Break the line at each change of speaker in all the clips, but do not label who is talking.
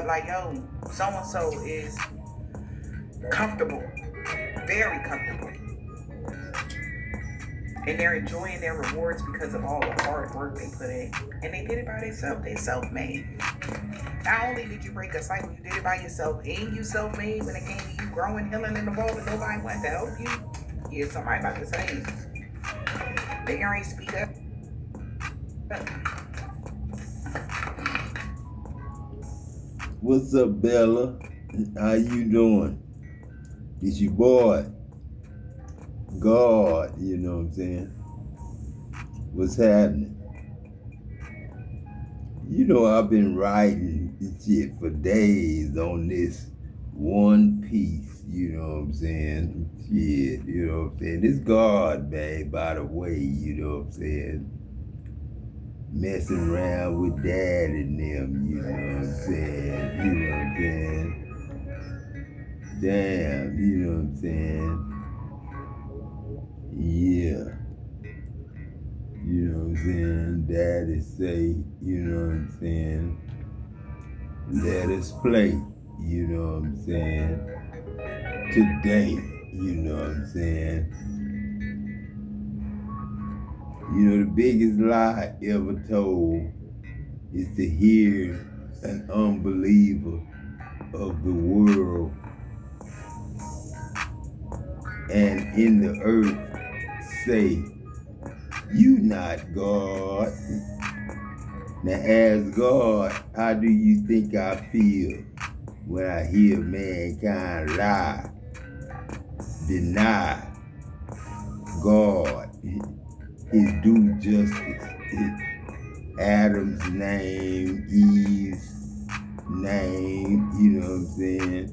like, yo, so-and-so is comfortable, very comfortable. And they're enjoying their rewards because of all the hard work they put in. And they did it by themselves. They self-made. Not only did you break a cycle, you did it by yourself. And you self-made when it came to you growing, healing, and evolving. Nobody wanted to help you. Yeah, somebody about to say, they ain't speak up.
What's up, Bella? How you doing? It's your boy, God, you know what I'm saying? What's happening? You know, I've been writing shit for days on this one piece, you know what I'm saying? Shit, you know what I'm saying? This God, man, by the way, you know what I'm saying? Messing around with dad and them, you know what I'm saying? You know what I'm saying? Damn, you know what I'm saying? Yeah. You know what I'm saying? Daddy say, you know what I'm saying? Let us play, you know what I'm saying? Today, you know what I'm saying? You know, the biggest lie ever told is to hear an unbeliever of the world and in the earth say, you not God. Now ask God, how do you think I feel when I hear mankind lie, deny God his due justice, Adam's name, Eve's name, you know what I'm saying?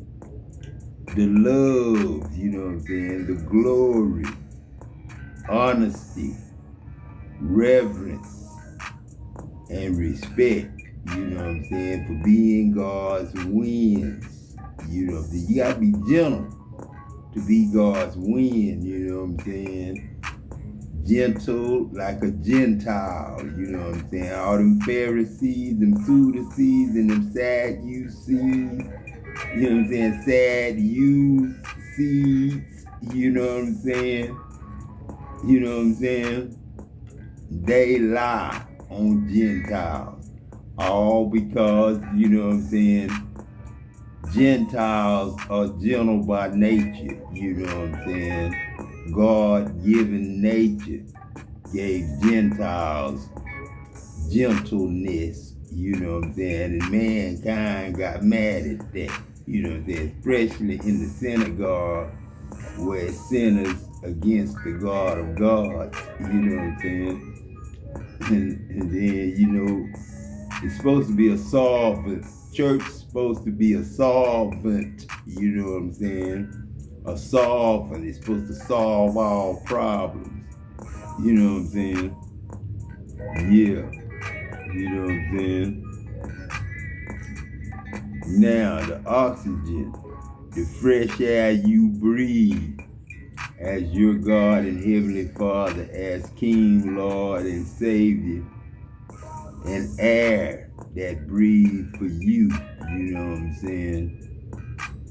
The love, you know what I'm saying? The glory, honesty, reverence, and respect, you know what I'm saying, for being God's wins. You know what I'm saying? You gotta be gentle to be God's win, you know what I'm saying? Gentle like a Gentile, you know what I'm saying? All them Pharisees, them Sadducees, and them Sadducees, you know what I'm saying? Sadducees, you know what I'm saying? You know what I'm saying? They lie on Gentiles. All because, you know what I'm saying, Gentiles are gentle by nature, you know what I'm saying? God-given nature gave Gentiles gentleness, you know what I'm saying? And mankind got mad at that, you know what I'm saying? Especially in the synagogue where sinners against the God of gods, you know what I'm saying? And then, you know, it's supposed to be a solvent. Church is supposed to be a solvent, you know what I'm saying? A solvent. It's supposed to solve all problems. You know what I'm saying? Yeah. You know what I'm saying? Now, the oxygen, the fresh air you breathe as your God and Heavenly Father, as King, Lord, and Savior, and air that breathe for you, you know what I'm saying?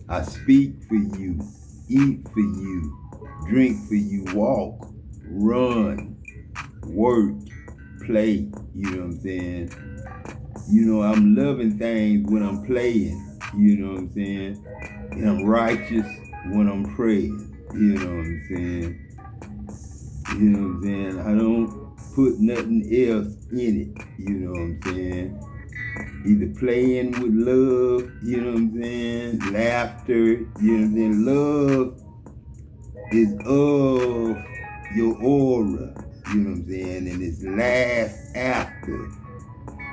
I speak for you, eat for you, drink for you, walk, run, work, play, you know what I'm saying? You know, I'm loving things when I'm playing, you know what I'm saying? And I'm righteous when I'm praying, you know what I'm saying? You know what I'm saying? I don't put nothing else in it, you know what I'm saying? Either playing with love, you know what I'm saying? Laughter, you know what I'm saying? Love is of your aura, you know what I'm saying? And it's laugh after,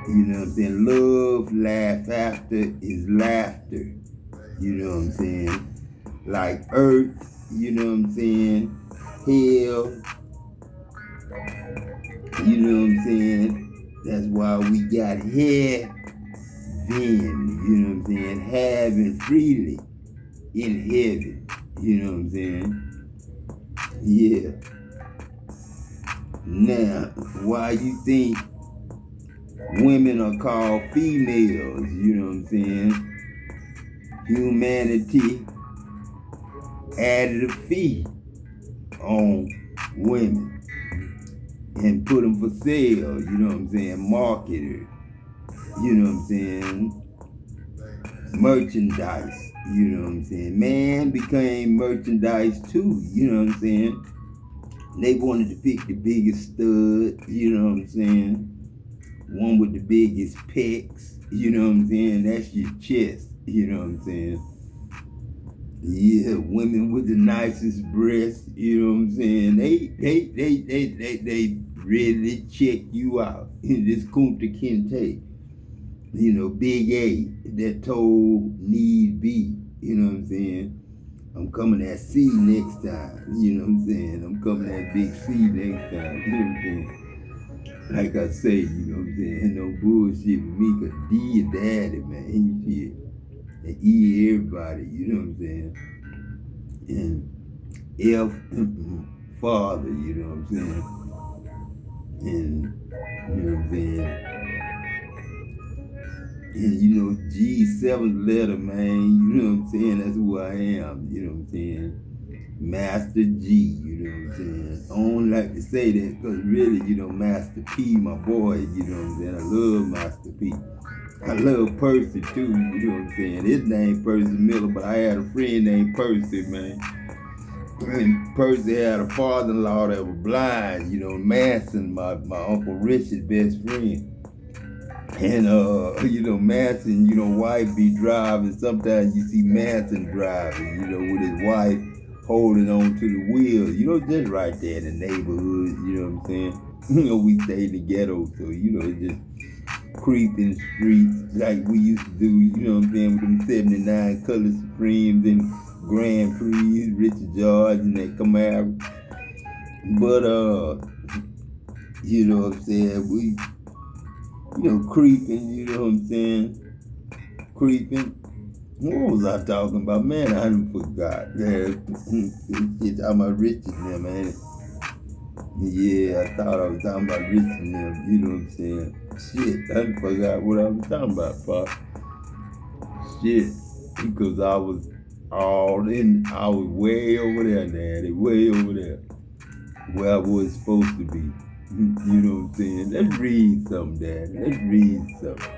you know what I'm saying? Love, laugh after is laughter, you know what I'm saying? Like earth, you know what I'm saying? Hell, you know what I'm saying? That's why we got heaven, you know what I'm saying? Having freely in heaven, you know what I'm saying? Yeah. Now, why you think women are called females, you know what I'm saying? humanity added a fee on women and put them for sale, you know what I'm saying, marketed, you know what I'm saying, merchandise, you know what I'm saying. Man became merchandise too, you know what I'm saying. They wanted to pick the biggest stud, you know what I'm saying, one with the biggest pecs, you know what I'm saying, that's your chest, you know what I'm saying. Yeah, women with the nicest breasts, you know what I'm saying, they really check you out. This Kunta Kinte, you know, Big A, that told Need Be, you know what I'm saying. I'm coming at C next time, you know what I'm saying. I'm coming at Big C next time, you know what I'm saying. Like I say, you know what I'm saying, no bullshit with me, cause D your daddy, man, shit. And E everybody, you know what I'm saying. And F father, you know what I'm saying. And you know what I'm saying. And you know, G, seventh letter, man, you know what I'm saying, that's who I am, you know what I'm saying. Master G, you know what I'm saying. I don't like to say that because really, you know, Master P, my boy, you know what I'm saying. I love Master P. I love Percy too, you know what I'm saying. His name Percy Miller, but I had a friend named Percy, man. And Percy had a father-in-law that was blind, you know, Manson, my Uncle Richard's best friend. And, you know, Manson, you know, wife be driving. Sometimes you see Manson driving, you know, with his wife holding on to the wheel, you know, just right there in the neighborhood, you know what I'm saying? You know, we stay in the ghetto, so, you know, just creeping streets like we used to do, you know what I'm saying, with them 79 Color Supremes and Grand Prix, Richard George and that Camaro. But, you know what I'm saying, we, you know, creeping, you know what I'm saying, creeping. What was I talking about? Man, I done forgot. Shit, talking about Richard and them, man. Yeah, I thought I was talking about Richard and them, you know what I'm saying? Shit, I done forgot what I was talking about, Pop. Shit, because I was way over there, Daddy, way over there, where I was supposed to be. You know what I'm saying? Let's read something, Daddy. Let's read something.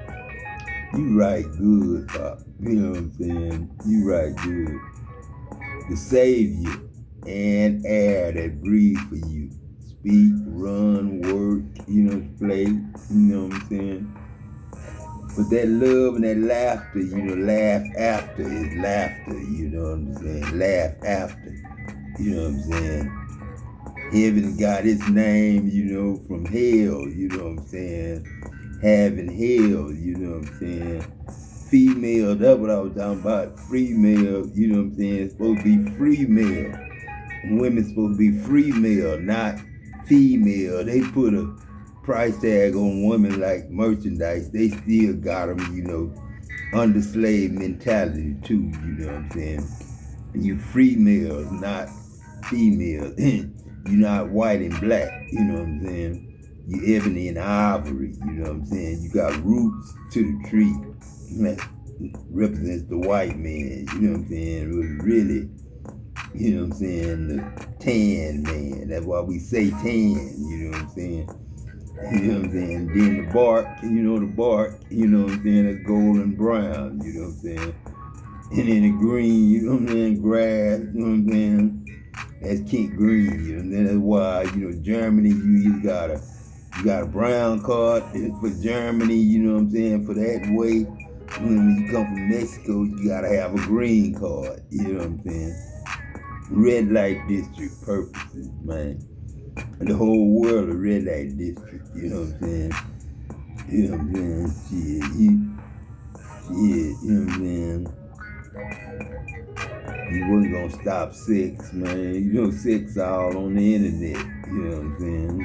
You write good, Pop. You know what I'm saying? You write good. The Savior and air that breathe for you. Speak, run, work, you know, play, you know what I'm saying? But that love and that laughter, you know, laugh after is laughter, you know what I'm saying? Laugh after, you know what I'm saying? Heaven got its name, you know, from hell, you know what I'm saying? Having hell, you know what I'm saying? Female, that's what I was talking about. Female, you know what I'm saying? It's supposed to be free male. Women's supposed to be free male, not female. They put a price tag on women like merchandise. They still got them, you know, under slave mentality too, you know what I'm saying? You free males, not females. You're not white and black, you know what I'm saying? You ebony and ivory, you know what I'm saying? You got roots to the tree. That represents the white man, you know what I'm saying? It was really, you know what I'm saying, the tan man. That's why we say tan, you know what I'm saying? You know what I'm saying? Then the bark, you know the bark, you know what I'm saying, that's golden brown, you know what I'm saying? And then the green, you know what I'm saying, grass, you know what I'm saying? That's Kent Green, you know, and that's why, you know, Germany, you got a brown card for Germany, you know what I'm saying, for that way. When you come from Mexico, you gotta have a green card, you know what I'm saying? Red light district purposes, man. And the whole world a red light district, you know what I'm saying? You know what I'm saying? Shit, you know what I'm saying? You wasn't gonna stop sex, man. You know, sex all on the internet. You know what I'm saying?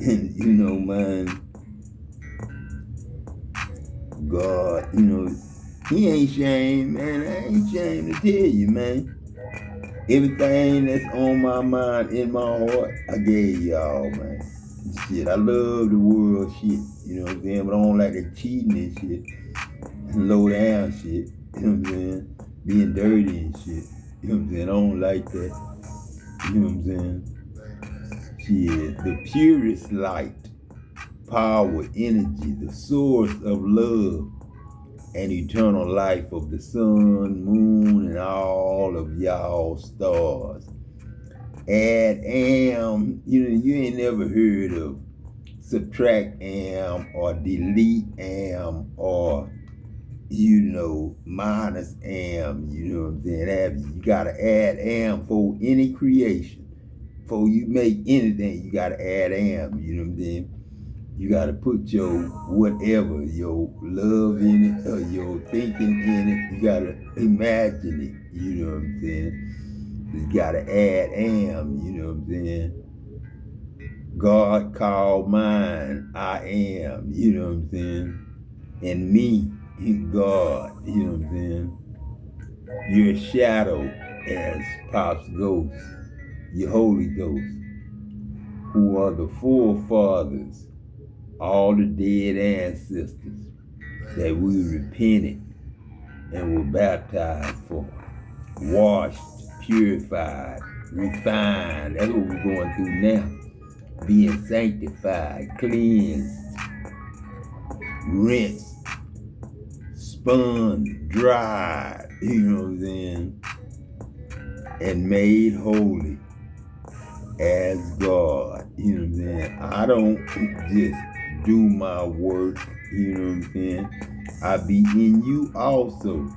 Yeah. And you know, man, God, you know, he ain't ashamed, man. I ain't ashamed to tell you, man. Everything that's on my mind, in my heart, I gave y'all, man. Shit, I love the world shit, you know what I'm saying? But I don't like that cheating and shit. low down shit. You know what I'm saying? Being dirty and shit. You know what I'm saying? I don't like that. You know what I'm saying? Shit, the purest light, power, energy, the source of love and eternal life of the sun, moon, and all of y'all stars. Add am, you ain't never heard of subtract am or delete am or minus am, you know what I'm saying? You gotta add am for any creation. Before you make anything, you gotta add am, you know what I'm saying? You gotta put your whatever, your love in it, or your thinking in it. You gotta imagine it, you know what I'm saying? You gotta add am, you know what I'm saying? God called mine, I am, you know what I'm saying? And me, God, you know what I'm saying? Your shadow as Pop's ghost, your Holy Ghost, who are the forefathers, all the dead ancestors that we repented and were baptized for, washed, purified, refined. That's what we're going through now. Being sanctified, cleansed, rinsed, spun, dried, you know what I'm saying? And made holy as God, you know what I'm saying? I don't just do my work, you know what I'm saying? I be in you also,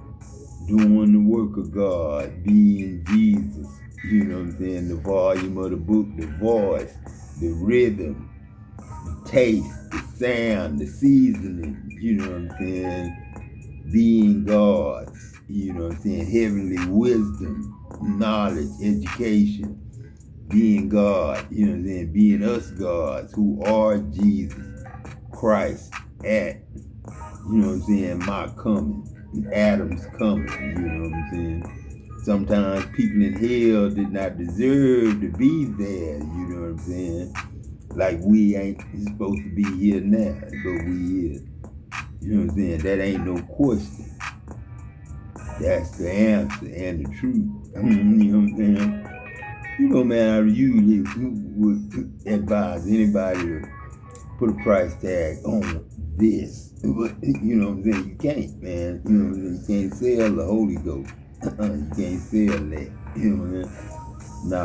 doing the work of God, being Jesus, you know what I'm saying? The volume of the book, the voice, the rhythm, the taste, the sound, the seasoning, you know what I'm saying? Being God's, you know what I'm saying? Heavenly wisdom, knowledge, education, being God, you know what I'm saying? Being us gods who are Jesus Christ at, you know what I'm saying, my coming, Adam's coming, you know what I'm saying? Sometimes people in hell did not deserve to be there, you know what I'm saying? Like we ain't supposed to be here now, but we is. You know what I'm saying? That ain't no question. That's the answer and the truth. You know what I'm saying? Man, I usually would advise anybody to put a price tag on this. But, you know what I'm saying? You can't, man. You know what I'm saying? You can't sell the Holy Ghost. You can't sell that. You know what I'm saying? No,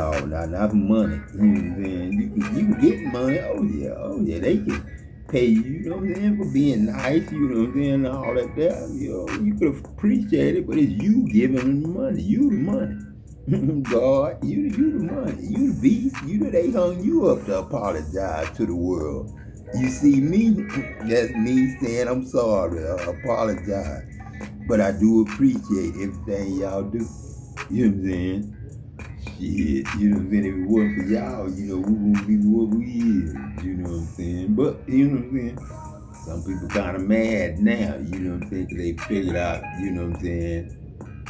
not for money. You know what I'm saying? You can get money. Oh yeah. They can pay you know what I'm saying, for being nice, you know what I'm saying, all that there. You could appreciate it, but it's you giving them the money. You the money. God, you the money. You the beast. They hung you up to apologize to the world. You see me, that's me saying I'm sorry, I apologize. But I do appreciate everything y'all do. You know what I'm saying? Shit, you know what I'm saying? If it wasn't for y'all, we wouldn't be what we is. You know what I'm saying? But, you know what I'm saying? Some people kind of mad now, you know what I'm saying? Because they figured out, you know what I'm saying,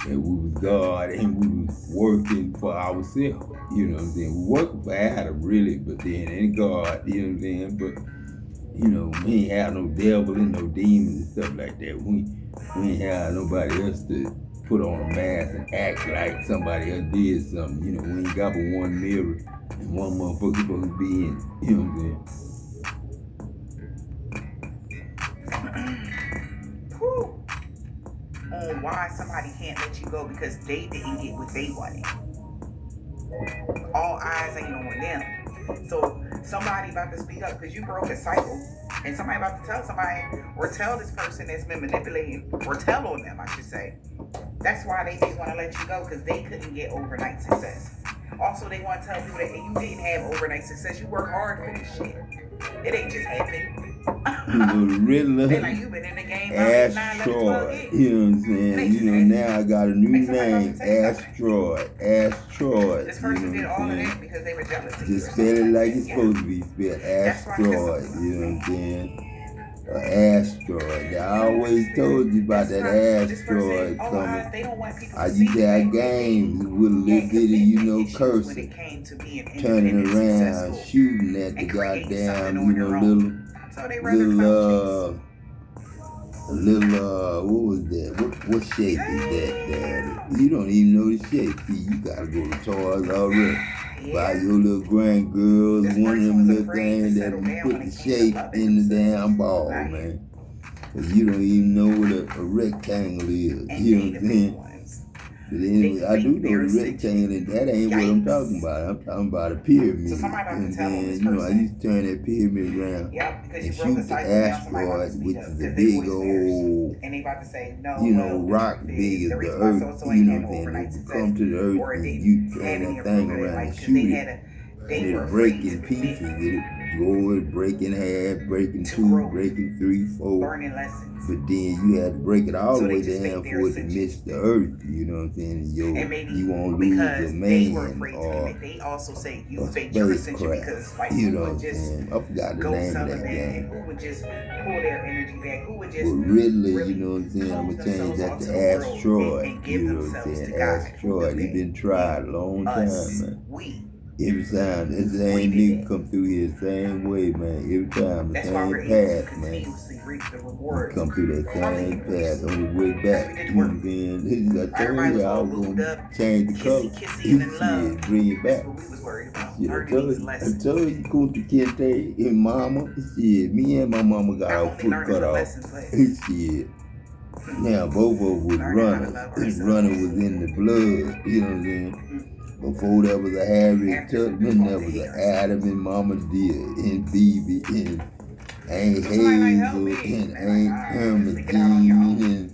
that we was God and we was working for ourselves. You know what I'm saying? We working for Adam, really, but then ain't God, you know what I'm saying? But, we ain't have no devil and no demons and stuff like that. We ain't have nobody else to put on a mask and act like somebody else did something. We ain't got but one mirror and one motherfucker supposed to be in. You know what I'm
saying? On why somebody can't let you go because they didn't get what they wanted. All eyes ain't on them. So somebody about to speak up because you broke a cycle, and somebody about to tell somebody or tell this person that's been manipulating or tell on them, I should say. That's why they didn't want to let you go, because they couldn't get overnight success. Also, they want to tell people that you didn't have overnight success. You work hard for this shit. It ain't just happening. They like, you been in the game
Asteroid. You know what I'm saying? Now I got a new name. Asteroid.
This person did all of that because they were jealous of you.
Just spell it like it's supposed to be spelled. Asteroid. You know what I'm saying? Asteroid. I always told you about that asteroid coming. I used to have games with a little bitty, cursor, turning around, shooting at the goddamn, little a little, what was that? What shape is that, Daddy? You don't even know the shape. See, you gotta go to toys already. Buy your little grandgirls one of them little things that you put the shape in the damn ball, man. Cause you don't even know what a rectangle is. You know what I'm saying? But anyway, I do know the rectangle, and that ain't what I'm talking about. I'm talking about a pyramid.
So somebody
And
tell
then,
this
you know, I
person.
used to turn that pyramid around and shoot the asteroid, which is a big old,
and they about to say, no,
you know, rock big as the earth. You know what I'm saying? It would come to the earth and you turn that thing around and shoot it. And it'll break in pieces. It'll go, break in half, break in two, break in three, four.
Learning lessons.
But then you had to break it all the way down for it to miss the earth. You know what I'm saying? You won't lose your man or
they also say you
a
fake your ascension
spacecraft.
because like
You know
who
what I'm
would just
saying? I forgot the
go
name of that
celibate
game.
and who would just pull their energy back, who would just
But really, you know what I'm saying? I'm
close
gonna change that
themselves
to
onto the world
asteroid.
and give
You know what I'm
themselves
saying?
to God.
Asteroid. It's been tried a long time,
Us,
man.
we.
Every time the same nigga come through here the same way, man. Every time the
That's why we're
same
able to
path, man.
continuously reap the
We
rewards.
come through that
from the
same
universe.
path on the way back.
Because we did
You know what I'm saying? I told
Everybody was
you I
all
was
lubed
gonna
up,
change the color.
kissy and in love.
Shit, bring it
That's
back.
what we was worried about.
Shit, I
Learning
told
these
you,
lessons.
Kunta Kinte and Mama. Shit, me and my mama got our foot cut off. Shit. Now both of us was runners, and running was in the blood. You know what I'm saying? Before there was a Harriet Tubman, there was an Adam and Mama Dear and Phoebe and Aunt Hazel and Aunt Hermodine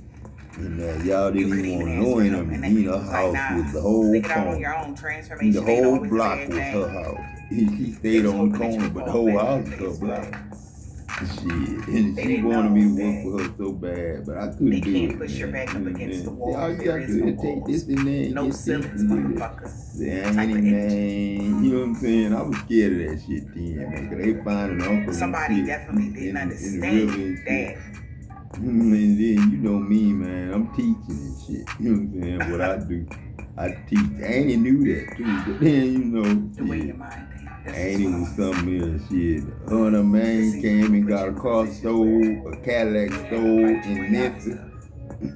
and y'all didn't even want to know Aunt Hermodine. Her house was the whole corner. The whole block was her house. She stayed on the corner, but the whole house was her block. Shit, and she wanted me to work for her so bad, but I couldn't do it.
They can't push your back up against the wall.
All you gotta do is take this and then
No ceilings, motherfucker.
Man, you know what I'm saying? I was scared of that shit then, man. Cause they find an uncle.
Somebody definitely didn't understand that.
And then you know me, man. I'm teaching and shit. You know what I'm saying? What I do, I teach. Annie knew that too, but then you know,
the way your mind thinks.
Annie was something else. Shit, her and her man came and got a car stole, a Cadillac stole in Memphis,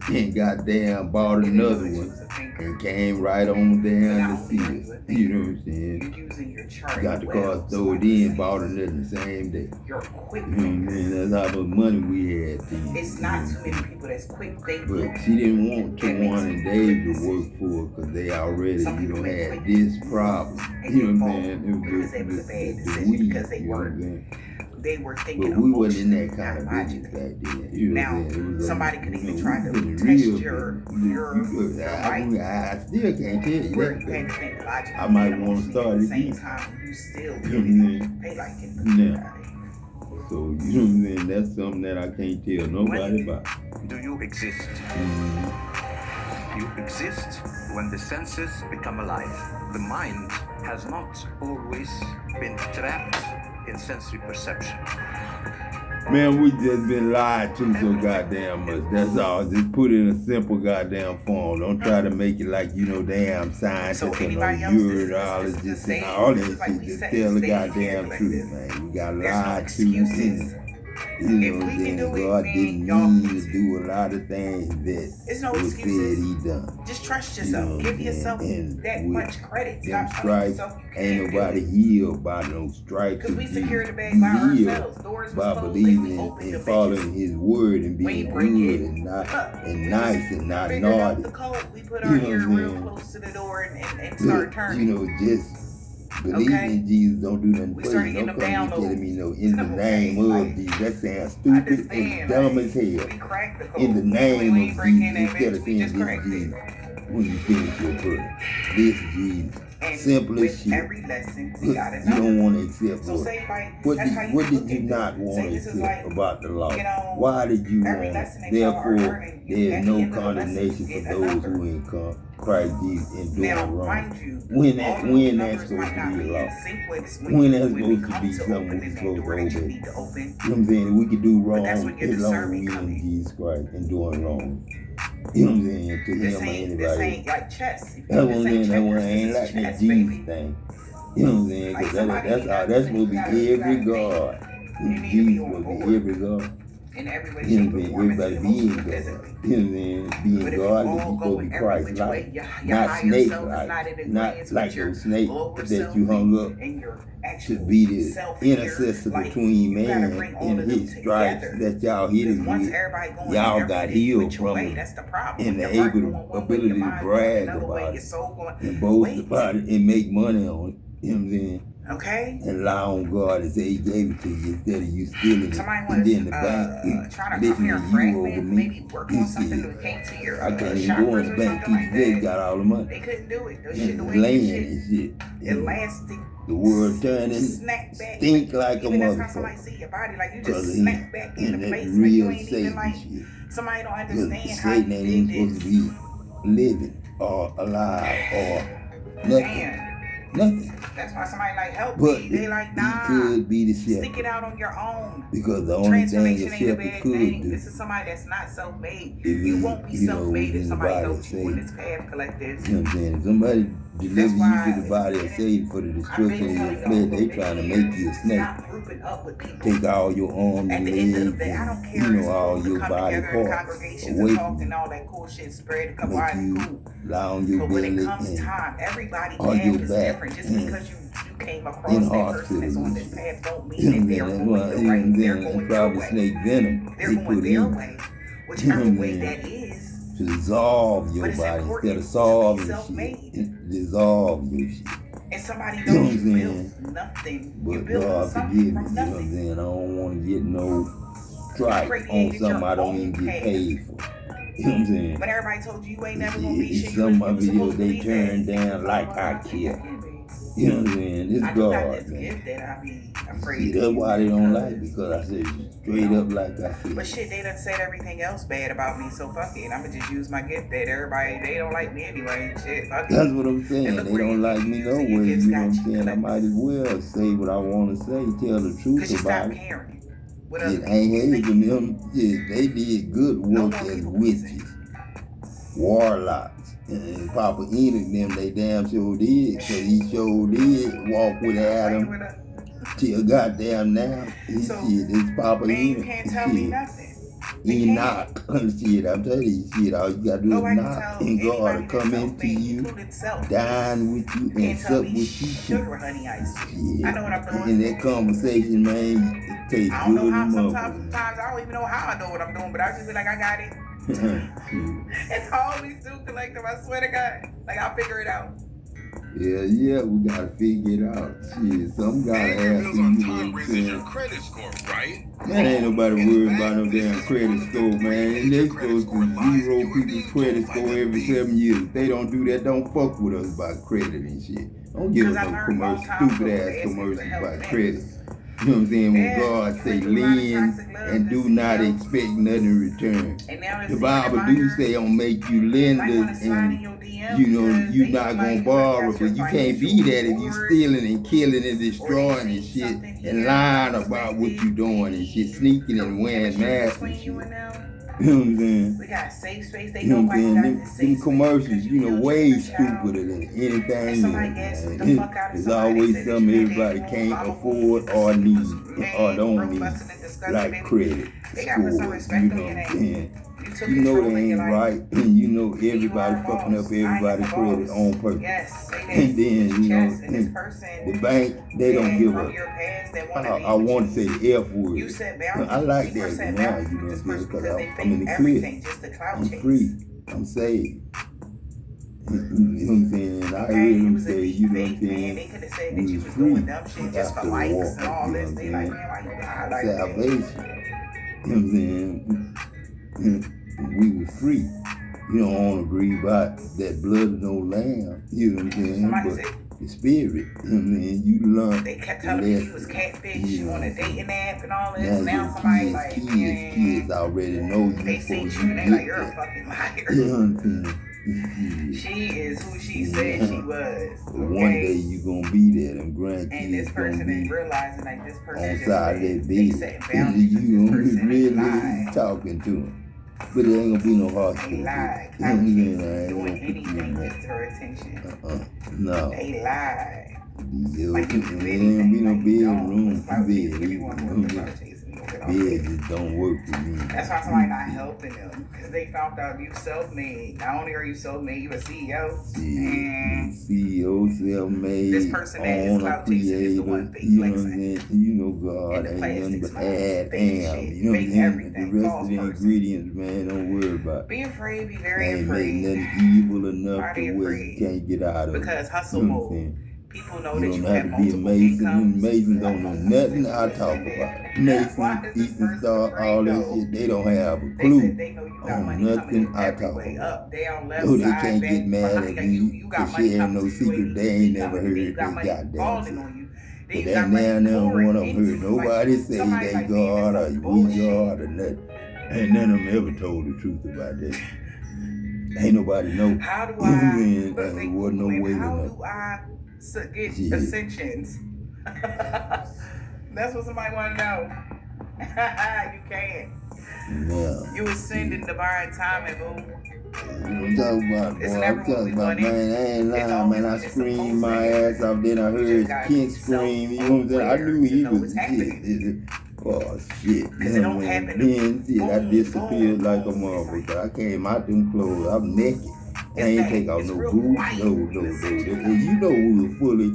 and goddamn bought another one and came right on down to see us. You know what I'm saying? Got the car stole in, bought another the same day.
You're quick.
You know what I'm saying? That's how much money we had then.
It's not too many people that's quick thinking.
But she didn't want Tawana and Dave to work for her because they already, you know, had this problem. You know what I'm saying? It was the weed.
Because they
You know what I'm saying?
They were thinking
but we wasn't in that kind of business back then. You know
now,
what I'm saying?
somebody could even try to test your
I still can't tell you that. I might want to start again.
You still
You know what I'm saying?
pay like it.
Yeah. So, you know what I'm saying? That's something that I can't tell nobody about.
Do you exist? You exist when the senses become alive. The mind has not always been trapped in sensory perception.
Man, we just been lied to so goddamn much. That's all. Just put it in a simple goddamn form. Don't try to make it like, you know, damn scientists and urologists and all that shit. Just tell the goddamn truth, man. We got lied to. You know what I'm saying? God didn't need to do a lot of things that was said he done.
Just trust yourself. Give yourself that much credit.
Them stripes, ain't nobody healed by no stripes.
Because we secured the bag by ourselves. Doors
by believing in following his word and being good and not and nice and not naughty.
We put our ear real close to the door and start turning.
You know, just believing in Jesus don't do nothing for you. Don't come and telling me no in the name of Jesus. That sounds stupid and dumb as hell. In the name of Jesus, instead of saying this Jesus when you finish your prayer. This Jesus. Simple as shit. You don't want to accept what did you not want to accept about the law? Why did you want it? Therefore, there is no condemnation for those who in Christ Jesus and doing wrong. When that's supposed to be a law? When that's supposed to be something we're supposed to obey? You know what I'm saying? We can do wrong as long as we in Jesus Christ and doing wrong. You know what I'm saying? To him or anybody.
This ain't like chess.
That one ain't like that Jesus thing. You know what I'm saying? Because that's supposed to be every God. Jesus will be every God.
in every way,
You know
shape,
what
or
I'm saying?
form,
Everybody
mentally,
being
emotionally,
God.
physically.
You know what I'm saying?
But
Being
if you
godly,
all
you
go
supposed to
in
be
every which
Christ-like.
way, your
Not
higher self is not
snake-like.
in
Not
agreement
like
with your
your snake
lower
that
self
you hung up
and your
to
actual
be the
self here.
intercessor
Like,
between
you gotta
man
bring all
and
of them
his stripes
together.
that y'all hit
Because
him
once
with.
everybody going
Y'all
in
got
every
healed
which
from
way,
him
that's the problem.
and
Your
the
heart
able
going one way,
ability
your
to
mind going
brag
another way,
about
your
it
soul going.
and boast
Wait,
about it and make money on it. You know what I'm saying?
okay?
And lie on God and say He gave it to you instead of you stealing it.
Somebody
And
was
then the bank
trying to come here
listening
and
to you over
fragment,
me.
maybe work
You
on something
see,
that came to your
I can't even go in
chakras
the
or
bank.
something like
TD
that.
got all the money.
They couldn't do it. Those
And
shit, the
it's
way
land
you
and shit. And
elastic,
the world turning,
snap back.
stink like a
Even that's how somebody
motherfucker.
see your body, like you
Cause
just
he
snap back
in
into
that
place, like you
real
ain't even
Satan
like.
shit.
Somebody don't
Cause
understand how
Satan
you
ain't
did
even supposed to
this.
be living or alive or nothing.
Damn.
Nothing.
That's why somebody like help
But
me. They like,
he
nah.
could be the
Stick it
shepherd.
out on your own.
Because the only thing
Transformation
a
ain't a
shepherd
bad
could
thing.
do,
This is somebody that's not self-made.
if
You
he,
won't be
you know,
self-made
was
if
in the
somebody
body of
helped you in
Satan.
this path collective.
You know what I'm saying? If somebody deliver
That's
you
why
to the body of Satan for the
I've
destruction
been
of your
telling y'all
flesh,
for
they
many
trying to make you a
years,
snake.
stop grouping up with people.
Take all your arms
At
and
the end of the
legs
day, I don't
and,
care.
you know,
It's
all
cool to
your
come
body
together in
parts
congregations
away
and talk
from
and
you.
all that cool shit, spread a couple
Make
eyes and
you
cool.
lie on your
But when it
belly
comes
and
time, everybody's
on your
path is
back
different. Just
and
because you came
in
across that person
hospital
that's on
and
this
shit.
path don't
You
mean
know
that
what
they're
I'm saying?
going the right. They're
And
going your
probably
way.
snake venom
They're
they
going
put
their
in
way,
you.
whichever
know what
way
I'm
that
saying?
is.
To dissolve
But
your
it's
body instead
important
of
to be
solving shit.
self-made.
Dissolve your shit.
And somebody
You know
knows
what I'm
you
saying?
built nothing. You
But
built
God
something
forgive me,
from
you know what I'm
nothing.
saying? I don't want to get no
You
stripe on
created
something
your
I don't
own
even get
path.
paid for. You know what I'm saying?
When everybody told you ain't never gonna be
It's
shit,
some of my
you was
videos
supposed to
they
believe
turn
that.
down like I care. You know what I'm saying? It's
I do got
God,
this
man.
gift that I be afraid
See,
to
that's
use
why they don't like me, because I said straight up like I said.
But shit, they done said everything else bad about me, so fuck it. I'ma just use my gift that everybody, they don't like me anyway. Shit, fuck it.
That's what I'm saying.
And look
They
where
don't
you
like me no
using your
way.
gifts
You know
got
what I'm
you
saying? I might as well say what I want to say, tell the truth
Cause you
about
stop
it.
caring. What other
It
people
ain't
think.
hating them. Shit, they did good
No
work
more
as
people
witches, warlocks. And Papa Enoch them, they damn sure did. Cause he sure did walk with Adam till goddamn now.
So,
Shit, it's Papa
man, you
Enoch.
can't tell me
Shit.
nothing.
Enoch. Shit, I'm telling you, shit, all you gotta do
Nobody
is
can
knock
tell
and God will
anybody
come
that's
into
self-made,
you,
including self.
dine with you, and
Can't tell
sup
me
with you
sugar
too.
honey ice.
Shit.
I know what I'm doing.
In that conversation, man, it tastes
I don't
good
know how
as
sometimes I don't even know how I know what I'm doing, but I just be like, I got it. It's always too collective, I swear to God. Like, I'll figure it out.
Yeah, we gotta figure it out. Shit, some gotta have to, you know what I'm saying?
Credit score, right?
Man, ain't nobody worried about no damn credit score, man. And they supposed to zero people's credit score every 7 years. If they don't do that, don't fuck with us about credit and shit. Don't give us no commercial, stupid ass commercials about credit. You know what I'm saying? When God say lend and do not expect nothing in return. The Bible do say I'm gonna make you lenders and you know you not gonna borrow, but you can't be that if you stealing and killing and destroying and shit and lying about what you doing and shit, sneaking and wearing masks and shit. You know what I'm saying?
We got safe space. They
You know
know
what I'm
why
saying? Them commercials, you know, way stupider than anything else, man. There's always something everybody can't afford or need or don't need, like credit scores, you know what I'm saying? You know they ain't right, and you know everybody fucking up everybody's credit on purpose. And then, you know, the bank, they don't give up. I want to say the F word. I like that now, you know what I'm saying? Because I'm in the clear. I'm free. I'm saved. You know what I'm saying? I heard them say, you know what I'm saying? We was free after the war. You know what I'm saying? Salvation. You know what I'm saying? We were free. You don't agree about that blood of no lamb. You know what I'm saying? But the spirit, you know what I'm saying? You learn.
They kept telling me you was catfish, you on a dating app and all this.
Now
somebody like,
kids already know you.
They see you and they like, you're a fucking liar.
You know what I'm saying?
She is who she said she was.
But one day you gonna be there, them grandkids
and this person
gonna be
is realizing like this person
on
just
side of their bed. And you gonna be really talking to them. But there ain't gonna be no hospital.
They lied.
You know what I'm saying? I ain't
Doing
gonna put you in
anything
that.
just to her attention.
No.
They lied.
There ain't gonna be no bed room for bed. You know what I'm saying?
with it
Yeah,
already.
it just don't work for me.
That's why somebody not helping them, because they found out you self-made. Not only are you self-made, you a CEO. And
CEO, self-made,
this person that is
owner,
clout chasing is the one
creator,
fake
you know what I'm
flexing.
saying? You know God
And the
ain't nothing
plastics,
but
man,
add,
fake
ham,
shit,
you know what I'm
fake
saying?
everything,
The rest
false
of the
person.
ingredients, man, don't worry about.
Be afraid, be
I
very
ain't made
afraid.
nothing evil enough
Why
to
they
where you
afraid?
can't get out of it.
Because hustle
You know what I'm
mode.
saying?
People know
You
that
don't
you
have
have
to be a
multiple
Mason.
incomes.
Masons don't know nothing I talk
Listen,
about.
why
Mason,
is this
Eastern
person
Star,
afraid
all that
though?
shit, they don't have a
They
clue
said they know you got
on
money coming
nothing
in
I
every
talk
way.
about.
Up, down, left
So they
side,
can't
back,
get mad
behind.
at
Like
me
you
for
got money
sharing
coming
no
to you.
secret they ain't never
Then you
heard
got
they
money
goddamn
falling
shit.
on you. Then
But
you
that
got money
now and then
pouring
one of them
into
heard
you.
nobody
Like
say
somebody
they
like, man,
God or
that's some
we
bullshit.
God or nothing. Ain't none of them ever told the truth about that. Ain't nobody know.
How do
You know what I'm
I?
saying?
They
And it wasn't no
Googling,
way to
how
know.
do I get
Shit.
ascensions? That's what somebody want to know. You can't.
Yeah.
You ascend in divine timing, boo.
I'm talking about,
It's
boy,
never
I'm
what
talking
we
about,
wanted.
man, I ain't
It's
lying,
always
man. I
when it's
screamed
supposed
my
to
ass off, then I
You
heard
just gotta
Kent
be
scream, you know what I'm saying? I knew
self-aware
he
to know
was,
what's happening.
oh, shit.
Because it don't happen.
Then, shit, I
Boom,
disappeared
boom,
like a
boom. It's
motherfucker. I came out them clothes, I'm naked. I ain't take out
It's
no
real
boots,
quiet
no.
when you ascension.
And you know we were fully,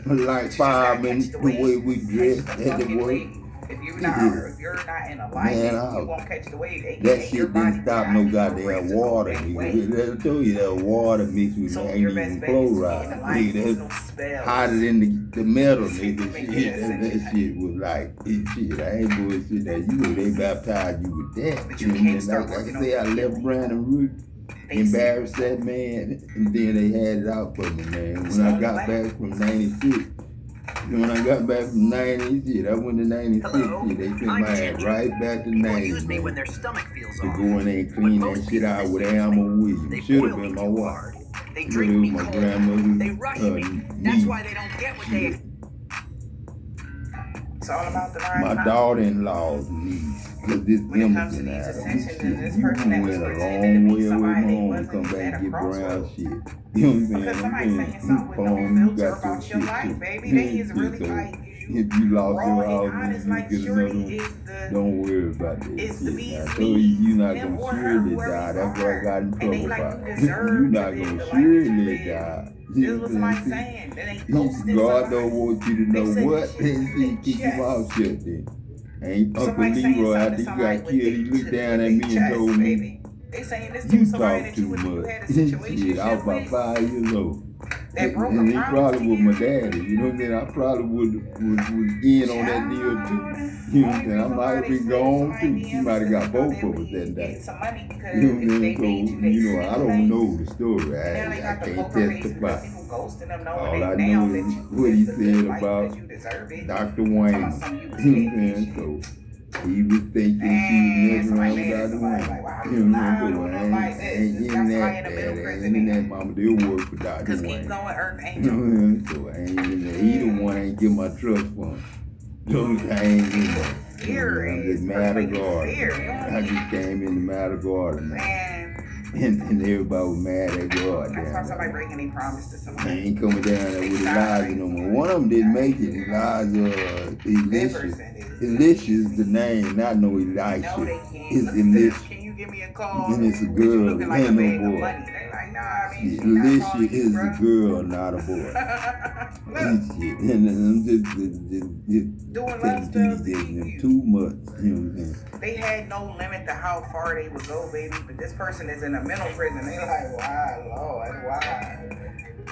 But
like
you just gotta
firemen,
catch the
the way
wave.
we
Catch
dressed
the
at the
fucking
work.
wave. If you're not in alignment,
Man,
you won't catch the wave.
that
AKA your
shit
body
didn't stop
not
no
programmed
goddamn
to go
water,
that
nigga.
way.
I told you that water mixed with
So your best
magnesium
bet is to get in
chloride.
alignment. There's
Nigga,
no
that's
spells.
hotter than the metal,
See if you
nigga.
make
Shit,
it
that
ascension.
shit was like, shit, I ain't bullshit that. You know, they baptized you with that.
But you can't start
Like I
working
can say, I
on your
left
healing.
Brandon Root, embarrassed that man, and then they had it out for me, man. When I got back from 96, when I got back from 90, shit, I went to 96, shit, they sent my ass right back to 90,
use me
man.
when their stomach feels
To
off.
go in there and clean
But
that
most
shit
people
out with
misuse me.
Alma Williams.
They
Should
boil
have
me
been my
too
wife.
hard. They
But
drink
it was
me
my
cold.
grandmother.
They rush me. That's why they don't get what they
It's all about the
My
right
daughter-in-law's niece. Cause this
When it comes to
Emerson
these
Adam,
ascensions
shit,
and this
you
person that was
went a
pretending to
long
be
way away
somebody
from
they
home
wasn't,
to come
was
back
at
and
a
get brown
crossroad.
shit. You know what I'm saying?
Because somebody saying
You
something with no
phone, you
filter
got your
about your
shit
life,
too.
baby. They is
Shit,
really
so
like
if you lost
raw
your
and
house
honest,
and
like
you get
Shorty
another one,
is the
don't worry about that
is the
shit.
bee's
Now, I told you,
knees,
you're not
him
gonna
or her,
surely
whoever
die.
you
That's what I
are.
got in
And they
trouble
like
about.
you
You're
deserve
not
to live
gonna
the life that you
surely
live.
die.
This
You
is what
know what I'm
somebody's
saying?
saying. That ain't ghosting
God
somebody.
don't want you to know
They said
what,
this shit
and
through
see,
their
keep your mouth
chest.
shut then. Ain't Uncle
Somebody saying
Leroy,
something
after
to
he
somebody
got
with
killed, he looked down at
their
me and
chest,
told me,
baby. They saying this to
you
somebody
talk
that
too
you
much.
had a situation
Shit, I was about
with
5 years old.
that broke a
And he
promise
probably
to
was my
you.
daddy, you know what I'm saying? I probably was in on that deal too. You know what I'm saying? I might have been gone too. She might have got both of us that day.
Some money because
You know what I'm
they
saying?
made
So,
you they
you know, I don't
thing.
know the story.
And now they
I
got the
can't
poker face
testify.
because people ghosting them knowing
All
they
I
now
know
that
is
you
what he
live the good
said
life
about
because you deserve it.
Dr. Wayne.
Talking about some you was
You know what I'm saying?
catfish.
So he was thinking she was messing
Somebody
around with
mad at
Dr.
somebody
Wayne.
like, why
You
you
know what I'm
lied
saying?
on
So I
them like
ain't
this? Just got
in
somebody
that,
in the middle
Daddy. I
prison
ain't in that
now.
mama. They'll work for Dr.
Because keep
Wayne.
going, Earth
You
Angel.
know what I'm saying? So I ain't in there. He the one ain't get my trust fund. So I ain't in there.
Fear
I'm
is
just mad at God.
fear.
I just came in the mad at God, man.
Man,
And everybody was mad at God.
that's why
Down
somebody
there.
breaking a promise to
I
somebody.
ain't coming down there with Elijah no more. One of them didn't make it. Elijah, Elisha. Elisha is the name, not no
No,
Elisha.
they can't.
It's
Look at this.
Elisha.
Can you give me a call?
And it's a
You
girl.
looking
It
like a
ain't
bag
no
of
boy.
money. They like, nah, I mean, she not
Elisha
calling you,
is
bro.
a girl, not a boy.
Look,
Shit. And I'm just
doing love
telling
spells to
TD
keep
them
you.
too much. You know what I'm saying?
They had no limit to how far they would go, baby. But this person is in a mental prison. They like, why, Lord, why?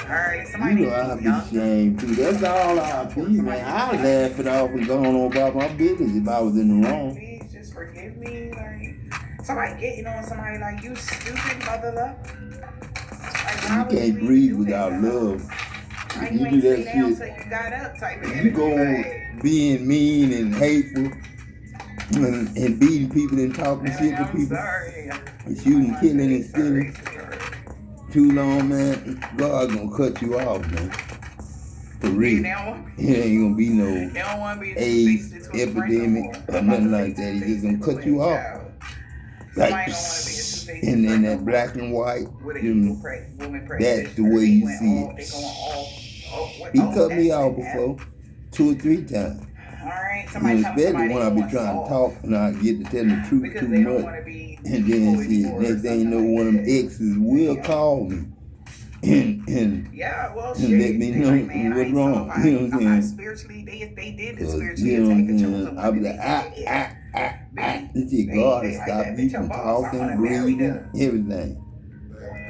All right, somebody
You know, I'd
needs
be
young.
ashamed too. That's all I'd be, man. I'd laugh it off and go on about my business if I was in the wrong.
Please just forgive me. Like, somebody getting on somebody like, you stupid mother love. Like, why
You
would
can't
you
breathe
even do
without
that?
love.
Why
If
you
you
ain't
do
stay
that
down
shit,
till you got up type of
if you go
energy,
on being mean and hateful and beating people and talking shit to
I'm
people
sorry.
and shooting, killing, and stealing
Sorry.
too long, man, God gonna cut you off, man. For
They
real.
don't want
It ain't gonna be no
They don't want to be a
AIDS
two-faced twin friend
epidemic
no more.
or nothing like that. He's just gonna cut you off.
Somebody
Like,
don't want to be a two-faced
and
friend
that
no
black
more.
and white,
With an
them,
evil woman
that's the way you see
They going
it. He cut me
that's
off
an
before 2 or 3 times.
right.
You
Somebody
know,
tell me
especially
somebody
when I
they
be
want
trying to
soft.
talk and I get to tell the truth
Because
too
they don't
much.
want to be
And
evil
then shit,
anymore or
next thing you know,
something
one of them
like
exes will
Yeah.
call me and
Yeah, well,
and let
shit.
me
They
know
like, man, I
what's
ain't
wrong.
so
You know what
I'm
I'm
not
saying?
spiritually. They did the
Cause
spiritually
you know what I'm
attack a
saying?
chosen
I
one.
be
They
like,
said,
and see, God will
they like
stop
that
you
bitch your
from
boss. I want
talking,
to marry
breathing,
them.
everything.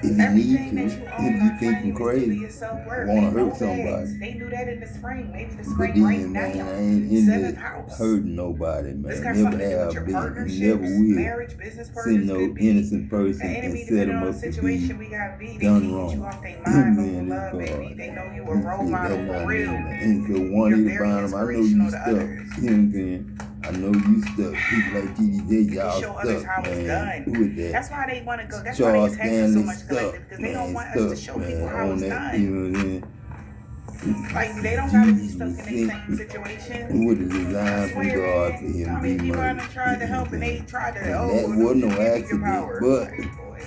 If you need
Everything
to,
that you
if
own
you
or
thinking
claim is due to
crazy,
your self-worth.
want
They
to
know
hurt
that.
somebody.
They knew that in the spring. Maybe the
But
spring right
then, man,
now.
I ain't
Seventh
into
house.
hurting nobody,
This
man.
got
Never
something to do with
have
your
been and
partnerships,
never will
marriage, business
send
partners.
no
Could be
innocent
an
person and
enemy
set
depending
them
on the
up to
situation.
be
We got B. They
done
can't get you
wrong.
off their mind over
Man,
love,
it's
baby.
God.
They know you a
This
role
shit,
model
that
for
not
real.
me, man. And so one
You're
at a
very
bottom, I know you
inspirational to
stuck.
others.
You know what I'm saying? I know you stuck. People like TDJ,
You can
y'all
show others
stuck,
how it's
man.
done.
Who is that?
That's why they want to go. That's why they
Charles
attack us so
Stanley
much
stuck,
collectively because they don't
man,
want us to
stuck,
show people
man,
how
on
it's
that,
done.
you know what I'm saying?
Like they don't gotta be
Jesus
stuck
was
in the
sent
same situation.
with a
I
design from
swear,
God for
man.
him
How
to
many
be
people I
murdered.
done tried to
You know
help
what I'm
and they
saying?
tried to,
And that
oh,
wasn't no
give me your
accident,
power.
but
Like, boy,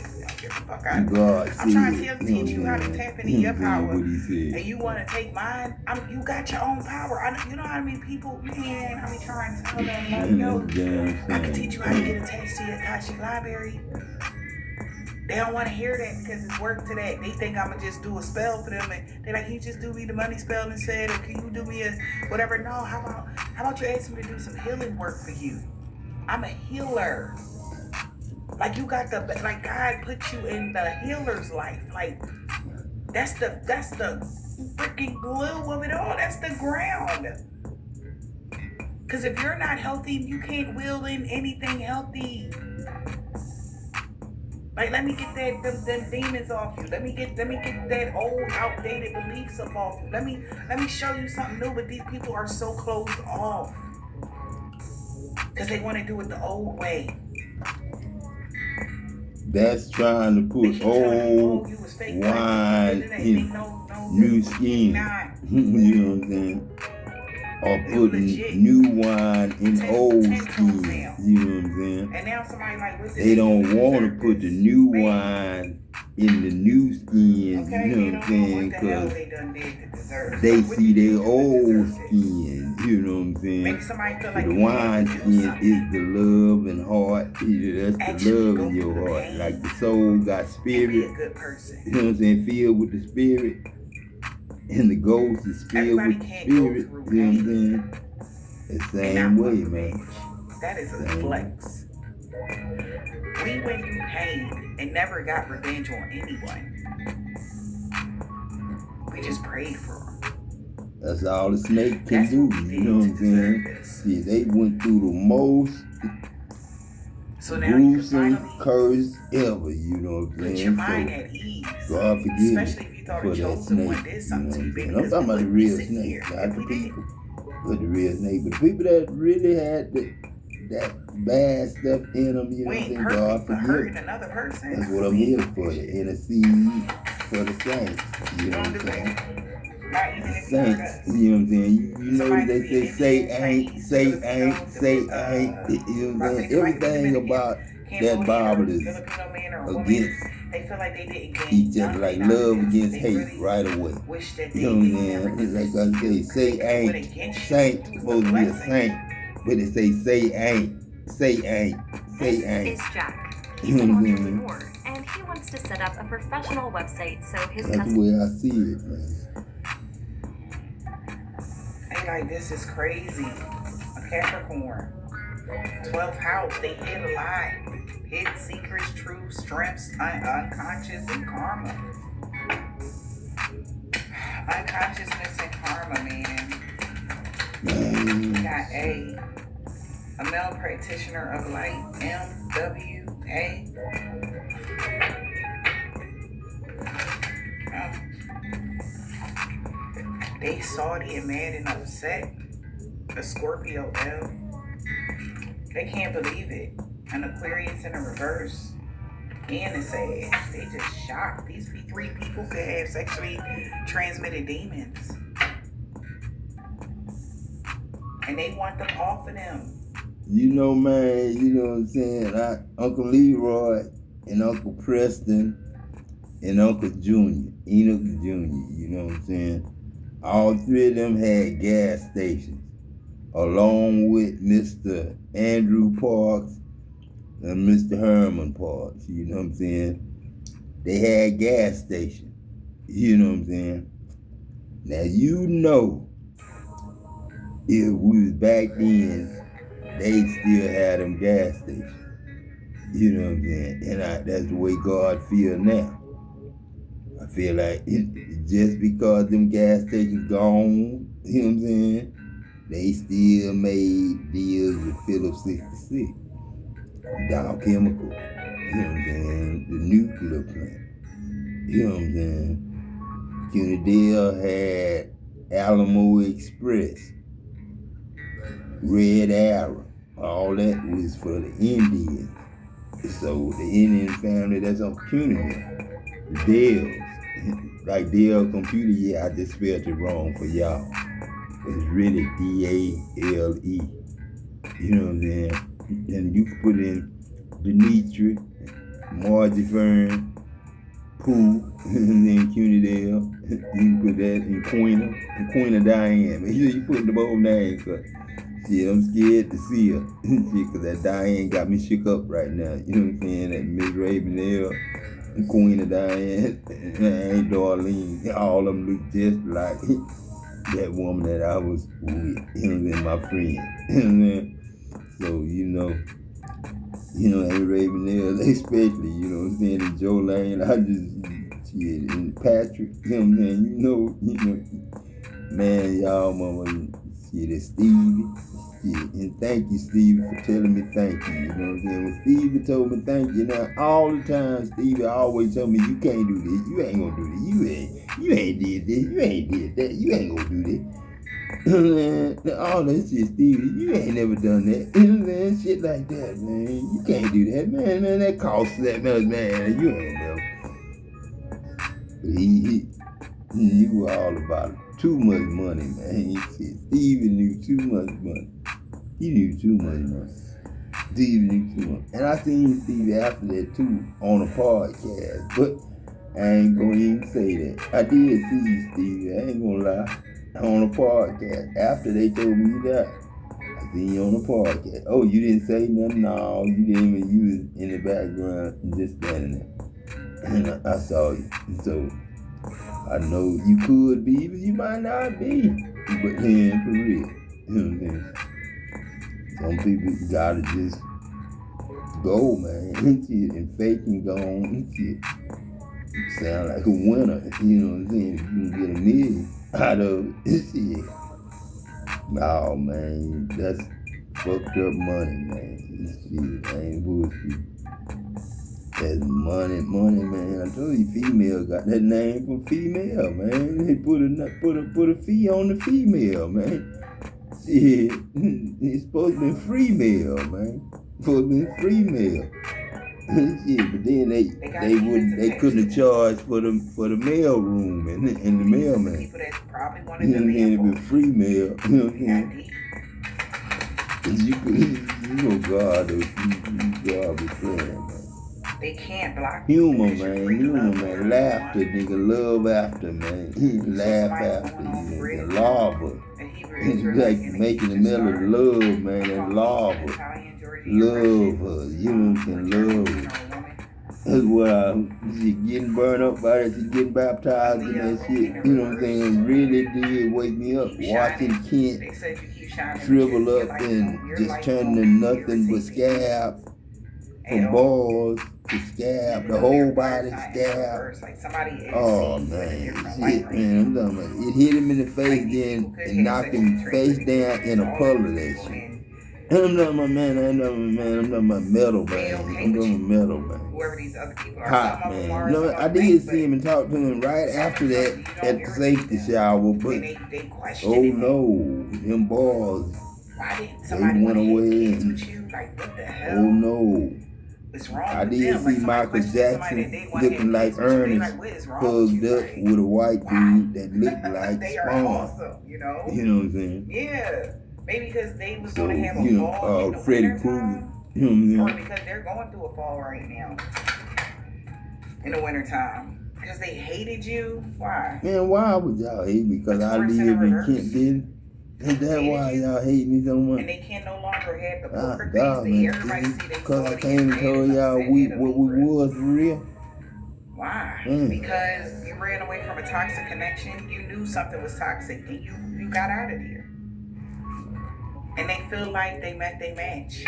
get the fuck out.
God
I'm
said,
trying to
you know
teach you how to
what
tap
I'm
into your
saying,
power.
what he said.
And you want to take mine? You got your own power. You know how many people, man, I be trying to tell them, like, yo,
That's damn
I can teach you how to get
shame.
attached to your Akashic library. They don't want to hear that because it's work to that. They think I'm going to just do a spell for them. And they're like, can you just do me the money spell instead? Or can you do me a whatever? No, how about you ask me to do some healing work for you? I'm a healer. Like you got like God put you in the healer's life. Like that's the freaking glue of it all. That's the ground. Because if you're not healthy, you can't will in anything healthy. Like, let me get them demons off you. Let me get that old outdated beliefs up off you. Let me show you something new. But these people are so closed off because they want to do it the old way.
That's trying to put old wine in new skin. You know what I'm saying? Or putting new wine in old skin. You know what I'm saying?
And now somebody like,
they don't want to put the new wine in the new skin.
Okay,
you know what I'm saying? Because
they
see their old skin. You know what I'm saying?
Maybe somebody feel like
the wine skin is the love and heart. That's the love in your heart. Like the soul got spirit.
Be a good person.
You know what I'm saying? Filled with the spirit. And the ghost is filled with the spirit. You know what I'm saying? The same way, man.
That is a flex. We went through pain and never got revenge on anyone. We just prayed for them.
That's all the snake can do. You know what I'm saying? See, they went through the most gruesome curse ever. You know what I'm saying?
Put your mind at ease.
God forgive me
Especially if you thought
for
a
that
chosen
snake.
one did something to you, baby.
I'm talking about the real snake, not the people. But the real snake. But the people that really had that bad stuff in them, you know what I'm saying? God forgive them. That's what I'm here for, to intercede for the saints. You know what I'm saying? Saints, you know what I'm saying? You know they say ain't. You know what I'm saying? Everything about that Bible is against each other, like love against hate right away. You know what I'm saying? Like I say ain't. Saint supposed to be a saint, but it say ain't. Say ain't.
This is Jack. He's an entrepreneur, and he wants to set up a professional website so his
That's the way I see it, man.
They like, this is crazy. A Capricorn. 12th house, they hid a lot. Hidden secrets, truths, strengths, unconscious, and karma. Unconsciousness and karma, man. We got a male practitioner of light, MWA. They salty and mad and upset. A Scorpio L. They can't believe it. An Aquarius in a reverse. And it's sad. They just shocked. These three people could have sexually transmitted demons. And they want them off of them.
You know, man, you know what I'm saying? Uncle Leroy and Uncle Preston and Uncle Junior, Enoch Jr., you know what I'm saying? All three of them had gas stations. along with Mr. Andrew Parks and Mr. Herman Parks, you know what I'm saying? They had gas stations, you know what I'm saying? Now you know, if we was back then, they still had them gas stations. You know what I'm saying? And that's the way God feel now. I feel like just because them gas stations gone, you know what I'm saying? They still made deals with Phillips 66, Dow Chemical, you know what I'm saying? The nuclear plant, you know what I'm saying? Unadale had Alamo Express, Red Arrow, all that was for the Indians. So the Indian family that's on Cunardale, the Dales, like Dell Computer, yeah, I just spelled it wrong for y'all. It's really D-A-L-E. You know what I'm saying? And you can put in Denitri, Margie Fern, Pooh, and then Cunardale. You can put that in Queen Diane. Make sure you put the both names, cause shit, I'm scared to see her. Shit, cause that Diane got me shook up right now. You know what I'm saying? That Miss Ravenel, Queen of Diane, and Darlene, all of them look just like that woman that I was with. You know what I'm saying? My friend. You know what I'm saying? So, and Ravenel, especially, you know what I'm saying, and Joe Lane, shit, and Patrick, you know what I'm saying? You know, man, y'all mama, shit, and Stevie. And thank you, Stevie, for telling me thank you. You know what I'm saying? When Stevie told me thank you, now all the time Stevie always tell me, you can't do this, you ain't gonna do this, you ain't did this, you ain't did that, you ain't gonna do this. All that shit, Stevie, you ain't never done that. Man, shit like that, man. You can't do that, man, that costs that much, man. You ain't never. He knew all about it. Too much money, man. He said Stevie knew too much money. He knew too much money. Stevie knew too much. And I seen Stevie after that too on a podcast, but I ain't gonna even say that. I did see Stevie, I ain't gonna lie, on a podcast after they told me that. I seen you on a podcast. Oh, you didn't say nothing? No, you didn't even, you was in the background and just standing there. And I saw you. So I know you could be, but you might not be. But then, for real, you know what I'm saying? Some people gotta just go, man, and fake and go on and shit. You sound like a winner, you know what I'm saying? If you can get $1 million out of it, shit. Oh, man, that's fucked up money, man. Shit, I ain't bullshit. That's money, man. I told you, female got that name from female, man. They put a fee on the female, man. Shit, it's supposed to be free meal, man. Supposed to be free meal. Shit, but then they couldn't have charged for the mail room and the mailman.
People that probably wanted
You know what I'm saying? It
the
was free mail. You know what I'm saying? God be playing, man.
They can't block
Humor, man. Laughter, nigga. Love after, man. Laugh after, you know. Lava. It's like making the melody love, man. And lava. Love her. You know what I'm saying? Love her. That's what she getting burned up by that. She getting baptized in that shit. You know what I'm saying? It really did wake me up. Watching Kent shrivel up and just turn to nothing but scab. From balls to scab, the whole body scab. Oh man, shit, man, I'm talking about it hit him in the face then and knocked him face down in a puddle of that shit. And I'm talking about, man, I'm talking about metal, man. I'm talking about metal, man.
Whoever these other people are.
Hot, man. You know, I did see him and talk to him right after that at the safety shower, but oh no, them balls, they went away and oh no. I did see Michael Jackson looking like Ernest hugged up with a white dude that looked like Spawn.
Awesome, you know
what I'm saying?
Yeah. Maybe because they was going to have a fall in the
Freddie
wintertime.
You know what I'm
saying? Or because they're going through a fall right now. In the wintertime. Because they hated you? Why?
Man, why would y'all hate me? Because I live in Kent, Is that why y'all hate me so much?
And they can no longer have the
Ah,
poker
God,
things that
man.
everybody see they
Because I
saw
came and told y'all what we was for real.
Why?
Mm.
Because you ran away from a toxic connection. You knew something was toxic and you got out of there. And they feel like they met their match.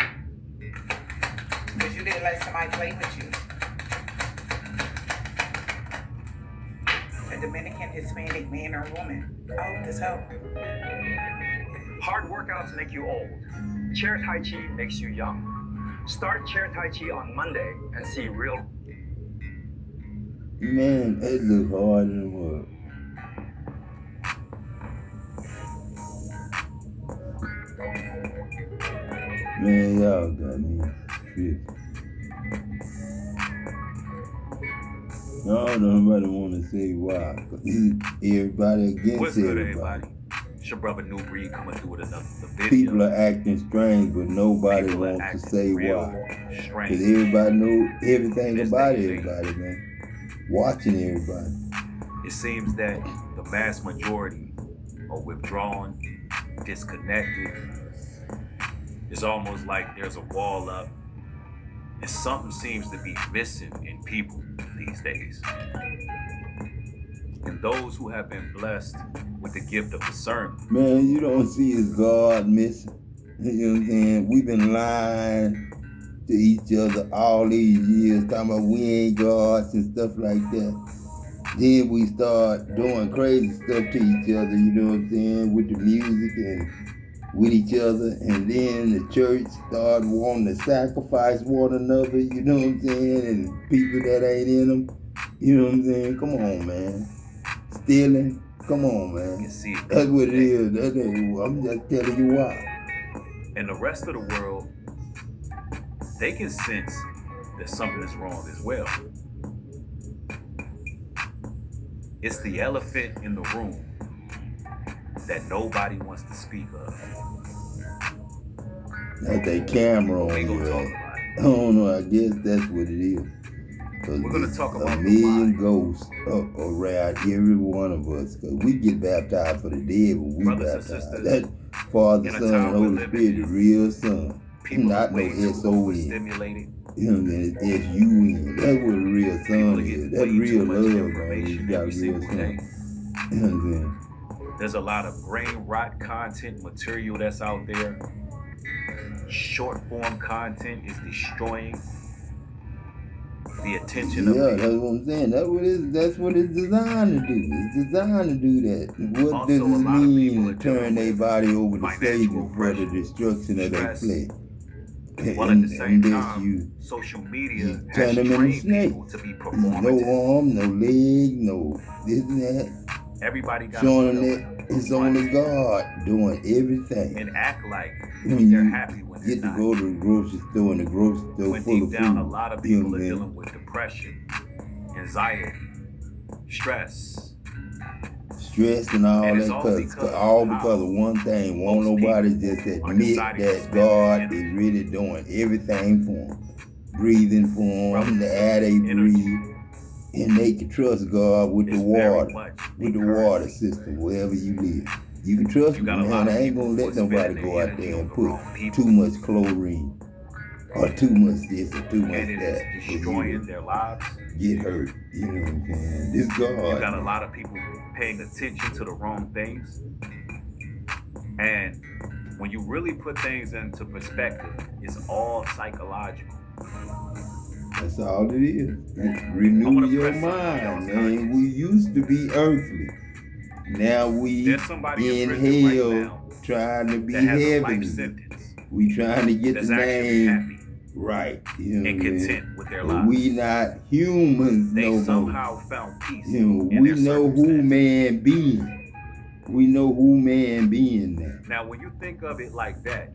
Because you didn't let somebody play with you. A Dominican, Hispanic man or woman. I hope this helped.
Hard workouts make you old. Chair Tai Chi makes you young. Start Chair Tai Chi on Monday and see real.
Man, it look hard in the world. Man, y'all got me tripping. No, nobody want to say why. Cause everybody against
What's good,
everybody.
everybody? It's your brother New Breed coming through with another video.
People are acting strange, but nobody
People are
wants to
acting
say
real
why.
strange.
Because everybody know everything
This
about
day and
everybody, man. Watching everybody.
It seems that the mass majority are withdrawn, disconnected. It's almost like there's a wall up, and something seems to be missing in people these days. And those who have been blessed with the gift of discernment.
Man, you don't see his God missing. You know what I'm saying? We've been lying to each other all these years, talking about we ain't gods and stuff like that. Then we start doing crazy stuff to each other, you know what I'm saying, with the music and with each other. And then the church started wanting to sacrifice one another, you know what I'm saying, and people that ain't in them, you know what I'm saying? Come on, man. Stealing, come on,
You
man.
can see it.
That's what it is. I'm just telling you why.
And the rest of the world, they can sense that something is wrong as well. It's the elephant in the room that nobody wants to speak of.
That's that camera
But we
on
gonna
your
talk
ass.
about it.
I don't know, I guess that's what it is.
We're gonna talk
a
about the
million
why.
ghosts around every one of us. Cause we get baptized for the dead when we
Brothers and
baptized.
sisters,
That Father,
in a
Son,
time
and
we're
Holy
living
Spirit, the
in,
real Son.
People
Not
are
no
way too
S-O-N.
overstimulated.
You know what I'm saying? It's S-U-N. That's what a real
People
son
are
is.
getting
That's
way
real
too much
love, man. You
information
got a
every
real
single
son.
day.
You know what I'm saying?
There's a lot of brain rot content material that's out there. Short form content is destroying the attention of
Yeah,
people.
that's what I'm saying. That's what it's designed to do. It's designed to do that. What
Also,
does
a
it
lot of people
mean
are
to turn
dealing
their
with
body over to
financial
Satan for the
oppression,
destruction of their
stress,
flesh?
while at the same
Unless
time,
you
social media
you
has
turn them into
trained
snakes.
people to be
No
performative.
arm, no leg, no this and that.
Everybody got to
Showing
put
them
up
that
a
it's only
front
God doing everything.
and act like
When
they're
you
happy when they're
get to
not.
go to the grocery store and the grocery store
When
full
deep
of
down, a
food.
lot of
You know
people
what
are
I'm saying?
dealing with depression, anxiety, stress.
Stress and all
And it's
that,
all
cause
because
of one thing. Won't
most
nobody
people
just
are
admit
deciding to
that
spend their
God
energy.
is really doing everything for them. Breathing for them,
Brothers
the
and
air they
sisters, energy
breathe. And they can trust God with the
is very
water,
much
with
a
the water
currency.
system, wherever you live. You can trust
You
me,
got a
man.
lot of
I ain't
people
gonna
who
let
are
nobody
spending
go
their
out
energy
there
on
and
the
put
wrong people.
too much chlorine or too much this or too much
And it
that
is
for you
destroying
to
their lives.
get hurt. You know what I'm saying? This
You
God,
got a
man.
lot of people paying attention to the wrong things. And when you really put things into perspective, it's all psychological.
That's all it is.
I
Renew
want to
your
press something on
mind,
y'all's
man.
conscience.
We used to be earthly. Now we
There's somebody
in
in prison right
hell
now
trying to be
that has a life
heavenly.
sentence
We trying to get
that's
the
actually
name
happy
right. You know
and
what I mean?
content with their
But
lives.
we not humans
They
no more.
somehow found peace
You know,
in
we
their
know who
circumstances.
man being. We know who man being now.
Now, when you think of it like that,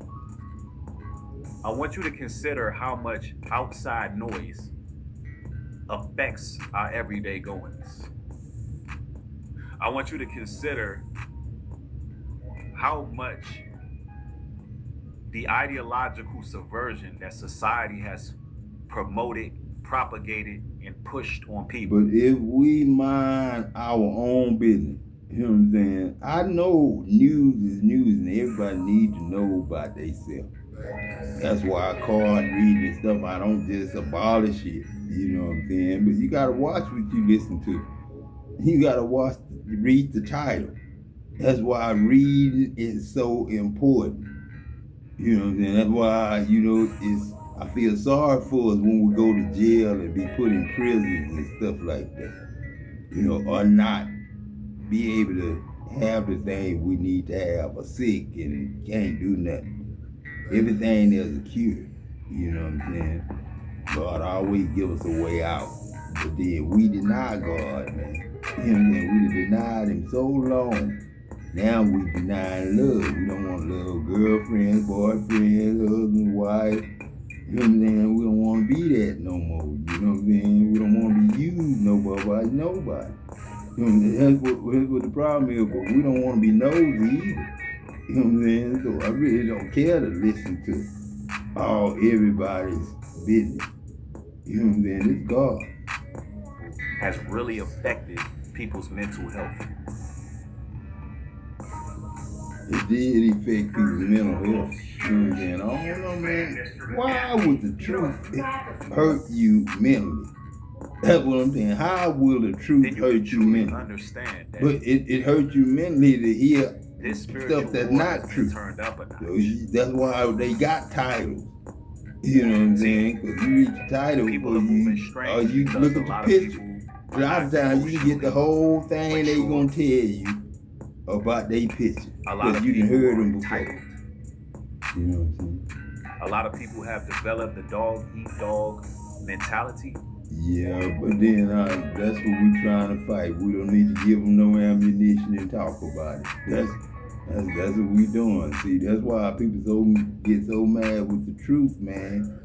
I want you to consider how much outside noise affects our everyday goings. I want you to consider how much the ideological subversion that society has promoted, propagated, and pushed on people.
But if we mind our own business You know what I'm saying? I know news is news and everybody needs to know about themselves. That's why I card reading and stuff, I don't just abolish it. You know what I'm saying? But you gotta watch what you listen to. You gotta read the title. That's why reading is so important. You know what I'm saying? That's why, I feel sorry for us when we go to jail and be put in prisons and stuff like that. Or not be able to have the thing we need to have, or sick and can't do nothing. Everything there's a cure. You know what I'm saying? God always give us a way out. But then we deny God, man. You know what I'm saying? We denied him so long. Now we denying love. We don't want love girlfriends, boyfriends, husband, wife. You know what I'm saying? We don't want to be that no more. You know what I'm saying? We don't want to be used nobody by nobody. You know, that's what the problem is, but we don't want to be nosy either. You know what I'm saying? So I really don't care to listen to everybody's business. You know what I'm saying? It's God.
Has really affected people's mental health.
It did affect people's mental health. You know what I'm saying? I don't know, man. Why would the truth hurt you mentally? That's what I'm saying. How will the truth hurt you mentally?
Understand that.
But it hurts you mentally to hear
this
stuff that's not true.
Turned up a notch.
So that's why they got titles. You know what I'm saying? Because you read the title,
people are moving strange,
or you look at the picture. A lot of times you can get the whole thing they gonna tell you about their picture. Because you can hear them before. You know what I'm saying?
A lot of people have developed the dog eat dog mentality.
Yeah, but then that's what we're trying to fight. We don't need to give them no ammunition and talk about it. That's what we doing. See, that's why people get so mad with the truth, man.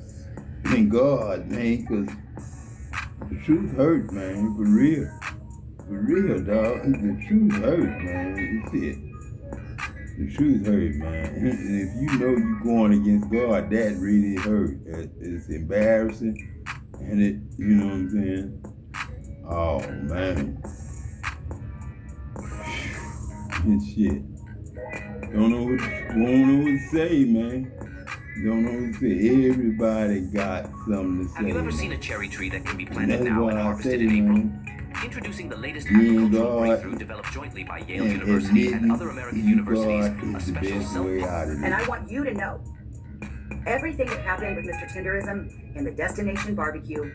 And God, man, because the truth hurt, man, for real. For real, dog. The truth hurt, man. It's it. The truth hurt, man. And if you know you're going against God, that really hurt. It's embarrassing. And you know what I'm saying? Oh, man. And shit. Don't know what to say, man. Don't know what to say. Everybody got something to say.
Have you ever seen a cherry tree that can be planted now and harvested in April? Introducing the latest
Being
agricultural
God
breakthrough developed jointly by Yale University and other American universities, a special
And I want you to know, everything that happened with Mr. Tenderism in the Destination Barbecue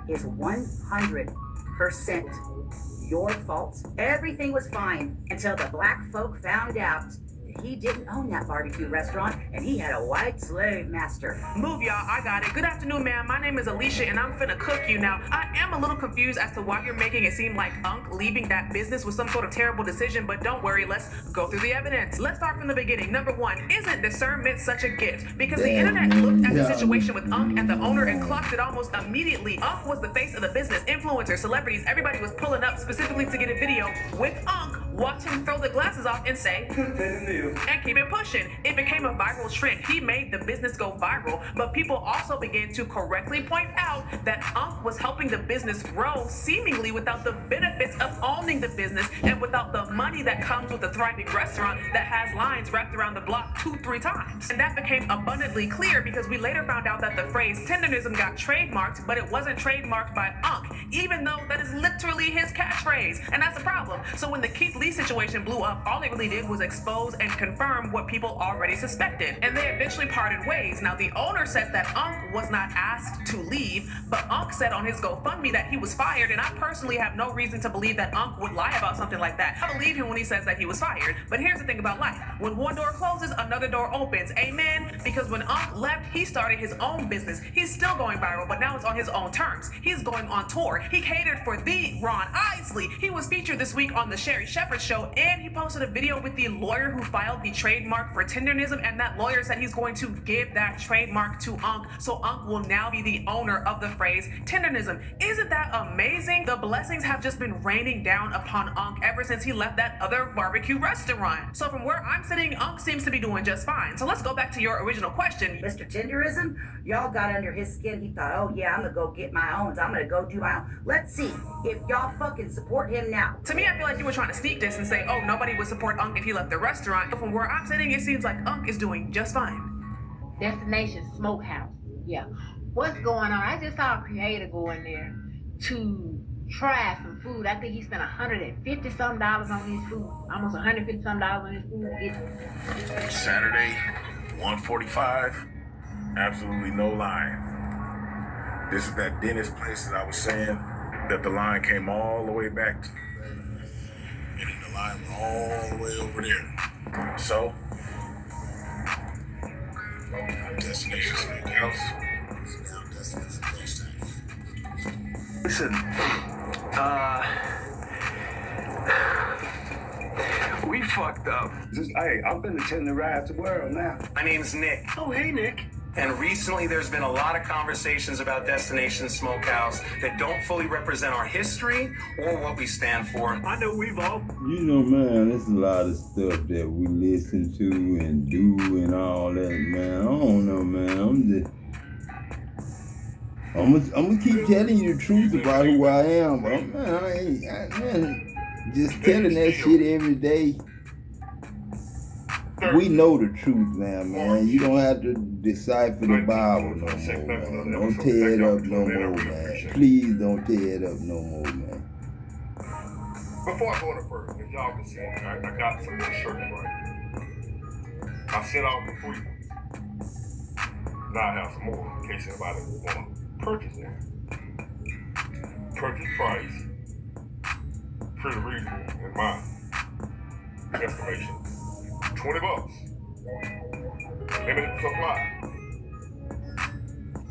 is 100% your fault. Everything was fine until the black folk found out that he didn't own that barbecue restaurant and he had a white slave master.
Move, y'all. I got it. Good afternoon, ma'am. My name is Alicia, and I'm finna cook you. Now, I am a little confused as to why you're making it seem like Unc leaving that business was some sort of terrible decision, but don't worry. Let's go through the evidence. Let's start from the beginning. Number one, isn't discernment such a gift? Because the internet looked at the situation with Unc and the owner and clocked it almost immediately. Unc was the face of the business. Influencers, celebrities, everybody was pulling up specifically to get a video with Unc. Watch him throw the glasses off and say, and keep it pushing. It became a viral trend. He made the business go viral, but people also began to correctly point out that Unc was helping the business grow seemingly without the benefits of owning the business and without the money that comes with a thriving restaurant that has lines wrapped around the block 2-3 times. And that became abundantly clear because we later found out that the phrase tenderism got trademarked, but it wasn't trademarked by Unc, even though that is literally his catchphrase. And that's a problem. So when the Keith Lee situation blew up, all it really did was expose and confirm what people already suspected, and they eventually parted ways. Now, the owner says that Unc was not asked to leave, but Unc said on his GoFundMe that he was fired, and I personally have no reason to believe that Unc would lie about something like that. I believe him when he says that he was fired, but here's the thing about life. When one door closes, another door opens. Amen? Because when Unc left, he started his own business. He's still going viral, but now it's on his own terms. He's going on tour. He catered for the Ron Isley. He was featured this week on the Sherry Shepherd Show, and he posted a video with the lawyer who filed the trademark for tenderism, and that lawyer said he's going to give that trademark to Unc, so Unc will now be the owner of the phrase tenderism. Isn't that amazing? The blessings have just been raining down upon Unc ever since he left that other barbecue restaurant. So from where I'm sitting, Unc seems to be doing just fine. So let's go back to your original question.
Mr. Tenderism, y'all got under his skin. He thought, oh yeah, I'm gonna go get my own. I'm gonna go do my own. Let's see if y'all y'all fucking support him now.
To me, I feel like you were trying to sneak this and say, oh, nobody would support Unc if he left the restaurant. But from where I'm sitting, it seems like Unc is doing just fine.
Destination Smokehouse. Yeah. What's going on? I just saw a creator go in there to try some food. I think he spent $150 some on his food. Almost $150 some on his food.
It's Saturday, 1:45. Absolutely no line. This is that dentist place that I was saying that the line came all the way back to. And then the line went all the way over there. So, Destination Smokehouse is now Destination Ghost House.
Listen, we fucked up.
Hey, I'm gonna tell the ride the world now.
My name's Nick.
Oh, hey, Nick.
And recently there's been a lot of conversations about Destination Smokehouse that don't fully represent our history or what we stand for.
I know we've all...
You know, man, there's a lot of stuff that we listen to and do and all that, man. I don't know, man. I'm gonna keep telling you the truth about who I am, but man, just telling that shit every day. We know the truth now, man. You don't have to decipher the Bible no more, man. Don't tear it up no more, man. Please don't tear it up no more, man.
Before I go to first, as y'all can see, I got some more shirts right. I sent out the free ones. Now I have some more in case anybody want to purchase them. Purchase price, pretty reasonable in my estimation. $20. Limited supply.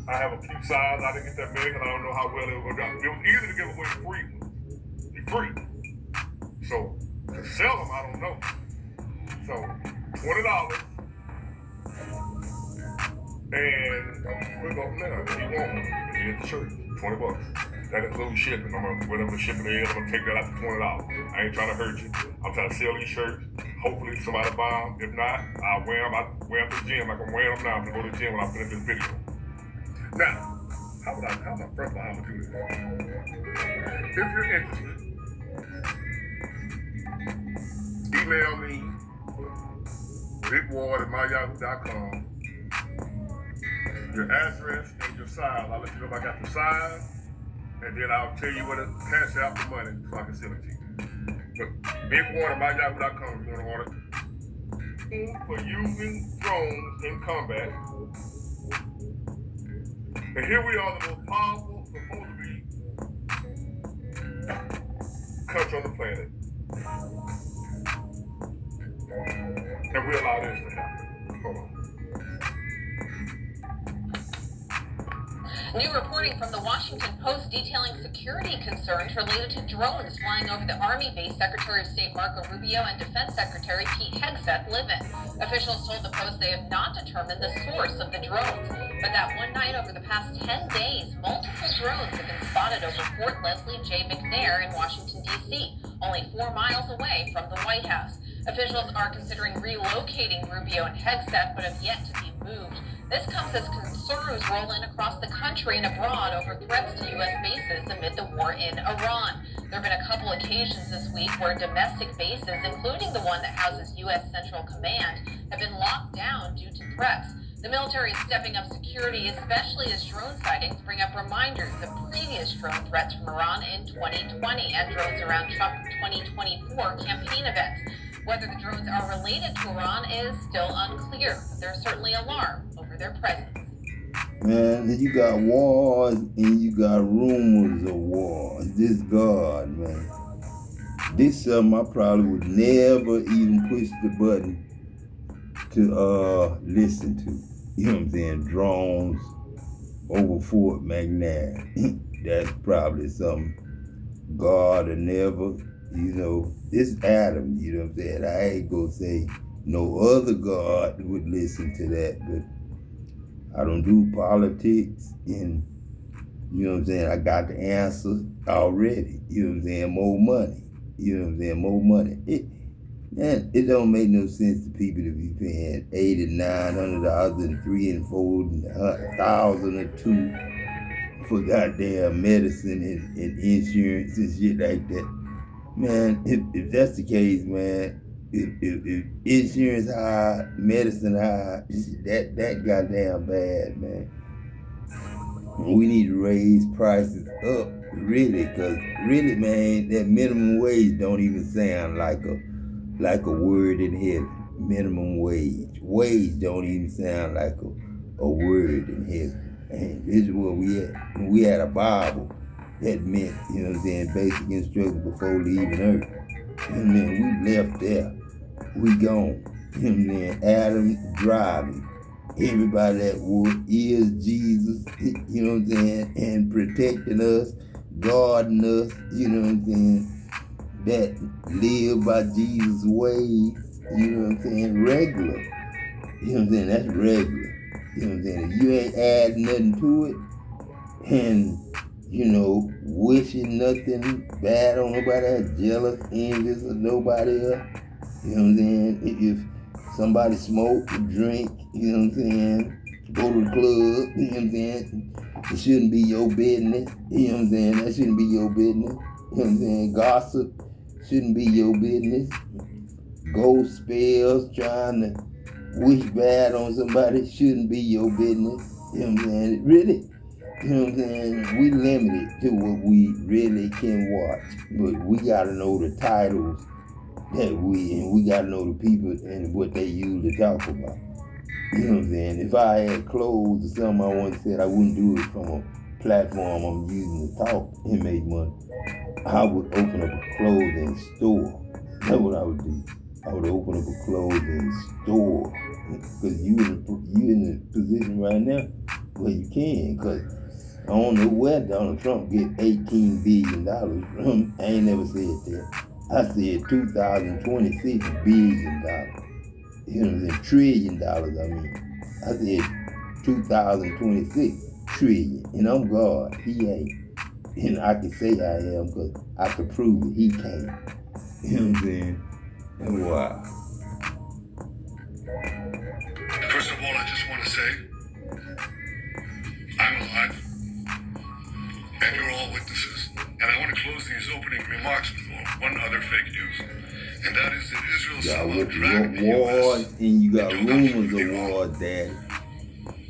I have a few sizes. I didn't get that many because I don't know how well it would go down. It was easy to give away the free ones. They're free. So to sell them, I don't know. So $20. And we'll go from there. If you want one, you can get the shirt. $20. That includes shipping. Whatever the shipping is, I'm gonna take that out to $20. I ain't trying to hurt you. I'm trying to sell these shirts. Hopefully somebody buy them. If not, I'll wear them. I wear them to the gym like I'm wearing them now to go to the gym when I finish this video. Now, how am I first of all to do this? If you're interested, email me, bigward@myyahoo.com. Your address and your size. I'll let you know if I got the size, and then I'll tell you what to cash out the money so I can send it to you. But bigward@myyahoo.com if you want to order. For using drones in combat. And here we are, the most powerful, supposed to be, country on the planet. And we allow this to happen. Hold on.
New reporting from the Washington Post detailing security concerns related to drones flying over the Army base Secretary of State Marco Rubio and Defense Secretary Pete Hegseth live in. Officials told the Post they have not determined the source of the drones, but that one night over the past 10 days, multiple drones have been spotted over Fort Leslie J. McNair in Washington, D.C., only 4 miles away from the White House. Officials are considering relocating Rubio and Hegseth, but have yet to be moved. This comes as concerns roll in across the country and abroad over threats to U.S. bases amid the war in Iran. There have been a couple occasions this week where domestic bases, including the one that houses U.S. Central Command, have been locked down due to threats. The military is stepping up security, especially as drone sightings bring up reminders of previous drone threats from Iran in 2020 and drones around Trump 2024 campaign events. Whether the drones are related to Iran is still unclear, but there's certainly alarm over their presence.
Man, you got wars and you got rumors of wars. This God, man. This something I probably would never even push the button to listen to. You know what I'm saying? Drones over Fort McNair. That's probably something God will never, it's Adam, you know what I'm saying? I ain't gonna say no other God would listen to that, but I don't do politics, and you know what I'm saying? I got the answer already, you know what I'm saying? More money, you know what I'm saying? More money. It don't make no sense to people to be paying $800 and $900 and $300 and $400,000 or $2 for goddamn medicine and insurance and shit like that. Man, if that's the case, man, if insurance high, medicine high, that goddamn bad, man. We need to raise prices up, really, because really, man, that minimum wage don't even sound like a word in heaven. Minimum wage. Wage don't even sound like a word in heaven. And this is where we at. When we had a Bible, that meant, you know what I'm saying, basic instructions before leaving earth. And then we left there. We gone. And then Adam driving. Everybody that is Jesus, you know what I'm saying, and protecting us, guarding us, you know what I'm saying, that live by Jesus' ways, you know what I'm saying, regular. You know what I'm saying, that's regular. You know what I'm saying, if you ain't adding nothing to it, and, you know, wishing nothing bad on nobody else, jealous, envious of nobody else, you know what I'm saying, if somebody smoke, drink, you know what I'm saying, go to the club, you know what I'm saying, it shouldn't be your business, you know what I'm saying, that shouldn't be your business, you know what I'm saying, gossip shouldn't be your business, ghost spells, trying to wish bad on somebody shouldn't be your business, you know what I'm saying, really, you know what I'm saying, we limited to what we really can watch, but we gotta know the titles that we gotta know the people and what they usually talk about. You know what I'm saying? If I had clothes or something I once said, I wouldn't do it from a platform I'm using to talk and make money. I would open up a clothing store. That's what I would do. I would open up a clothing store. Because you in the position right now where you can. Because I don't know where Donald Trump get $18 billion from. I ain't never said that. I said $2026 billion. You know what I'm saying? $1 trillion, I mean. I said 2026 trillion. And I'm God. He ain't. And I can say I am because I can prove it. He can't. You know what I'm saying? And why?
First of all, I just want to say, I'm alive, and you're all witnesses. And I want to close these opening remarks with one other fake news. And that is that Israel somehow dragged the U.S.
And you got rumors of war, Daddy.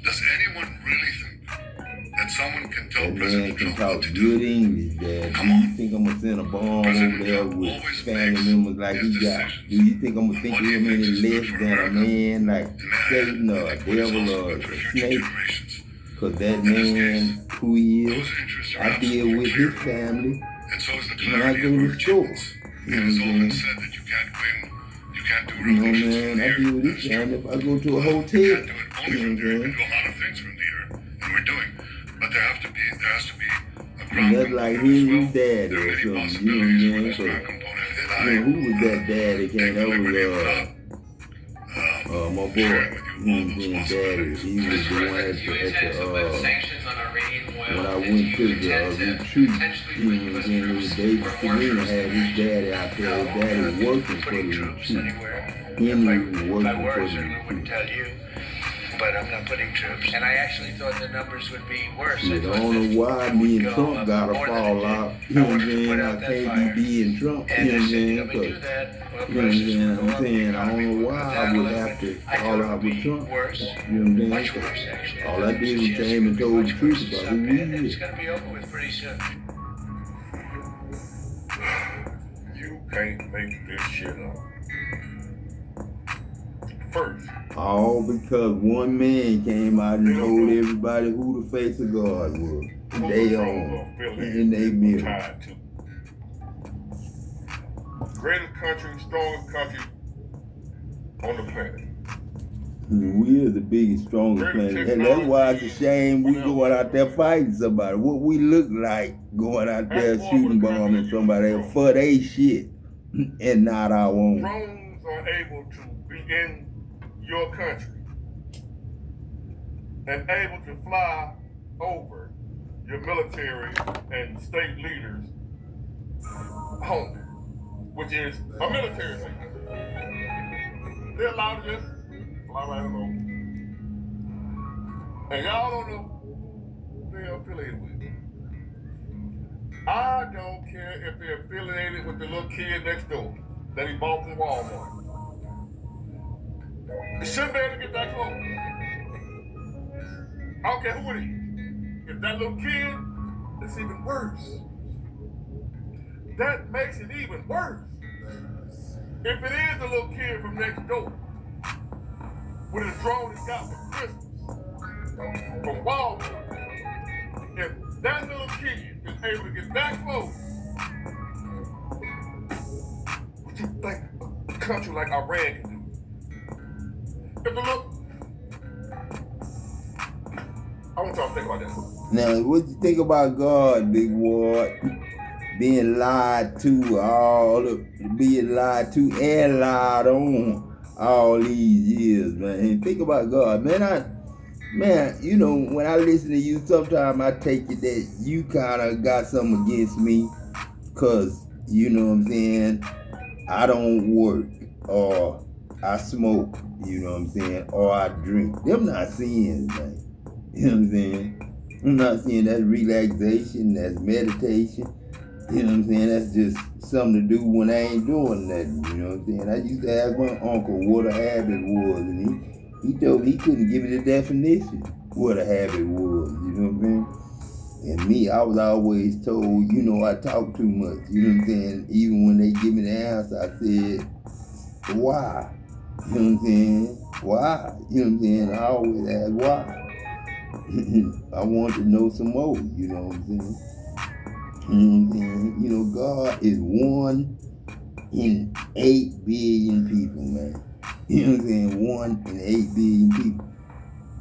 Does anyone really think that someone can tell
That man
President
can
Trump
talk
what to
good
do?
English, Daddy.
Come
Do
on.
you think I'm gonna send a bomb
President
over there
Trump
with
always
family
makes
members like
his
he got?
decisions.
Do you think I'm gonna think
What
of
he
him
thinks
any
is good
less
for
than a
America.
man like
And I
Satan or a
think what is
devil
also
or
good for
a
future
snake?
generations.
Cause that
In this
man,
case,
who he is,
those interests are
I deal
absolutely
with
clear.
his family
And so is the
when I
clarity
go
of
to
our
the store.
achievements.
You
It
know
is
what I'm
often
saying?
said that you can't win, you can't do
You know,
revolutions from
man,
the
I
air.
deal with
That's
his
true.
family if I go to a
You
hotel.
can't do it only
You know
from
what
there. You
I'm
can
saying?
do a lot of things from the air, and we're doing. But there has to be a
And
ground
that's like
component as
Henry's
well.
daddy
There are
or
many
something, you know what
possibilities for
I'm
this
saying?
ground component, and
You know, who was that daddy
take
came
the
over
liberty of
my boy,
sharing with you
you
all
know
those
what I'm saying, daddy,
possibilities.
he was the one at the
sanctions on Iranian oil.
when I went to the retreat, you know what I'm saying, it was David Serena had his daddy out there, his daddy was working for the retreat. Henry was working for the retreat.
Tell you, but I'm not putting troops. And I actually thought the numbers would be worse.
Shit, I don't know why me and Trump gotta fall out, you know what I'm saying, I can't be being Trump, you know what I'm saying, cause, you know what I'm saying, I don't know why I would have to fall out with Trump, you know what I'm saying, cause all I did was came and told the truth about who we is.
It's going to be over with pretty soon.
You can't make this shit up. First,
All because one man came out and told everybody who the face of God was. They own and they mirror.
tied to. Greatest country, strongest country on the planet.
We are the biggest, strongest planet. And that's why it's a shame we going out there fighting somebody. What we look like going out there shooting bombing somebody for they shit and not our own.
Drones are able to be in your country and able to fly over your military and state leaders' home, which is a military thing. They're allowed to just fly right along. And y'all don't know who they're affiliated with. I don't care if they're affiliated with the little kid next door that he bought from Walmart. They shouldn't be able to get that close. I don't care who it is. If that little kid, it's even worse. That makes it even worse. If it is the little kid from next door with a drone he got for Christmas from Walmart, if that little kid is able to get that close, what you think a country like Iran can do? If the look, I want y'all to think about that.
Now, what you think about God, Big Ward? Being lied to, being lied to and lied on all these years, man. And think about God, man. You know, when I listen to you, sometimes I take it that you kind of got something against me, cause you know what I'm saying. I don't work, or I smoke, you know what I'm saying, or I drink. Them not sins, man. You know what I'm saying. I'm not saying that's relaxation, that's meditation. You know what I'm saying? That's just something to do when I ain't doing nothing. You know what I'm saying? I used to ask my uncle what a habit was, and he told me he couldn't give me the definition what a habit was. You know what I mean? And me, I was always told, you know, I talk too much. You know what I'm saying? Even when they give me the answer, I said, why? You know what I'm saying? Why? You know what I'm saying? I always ask why. I want to know some more. You know what I'm saying? You know, God is 1 in 8 billion people, man. You know what I'm saying? 1 in 8 billion people.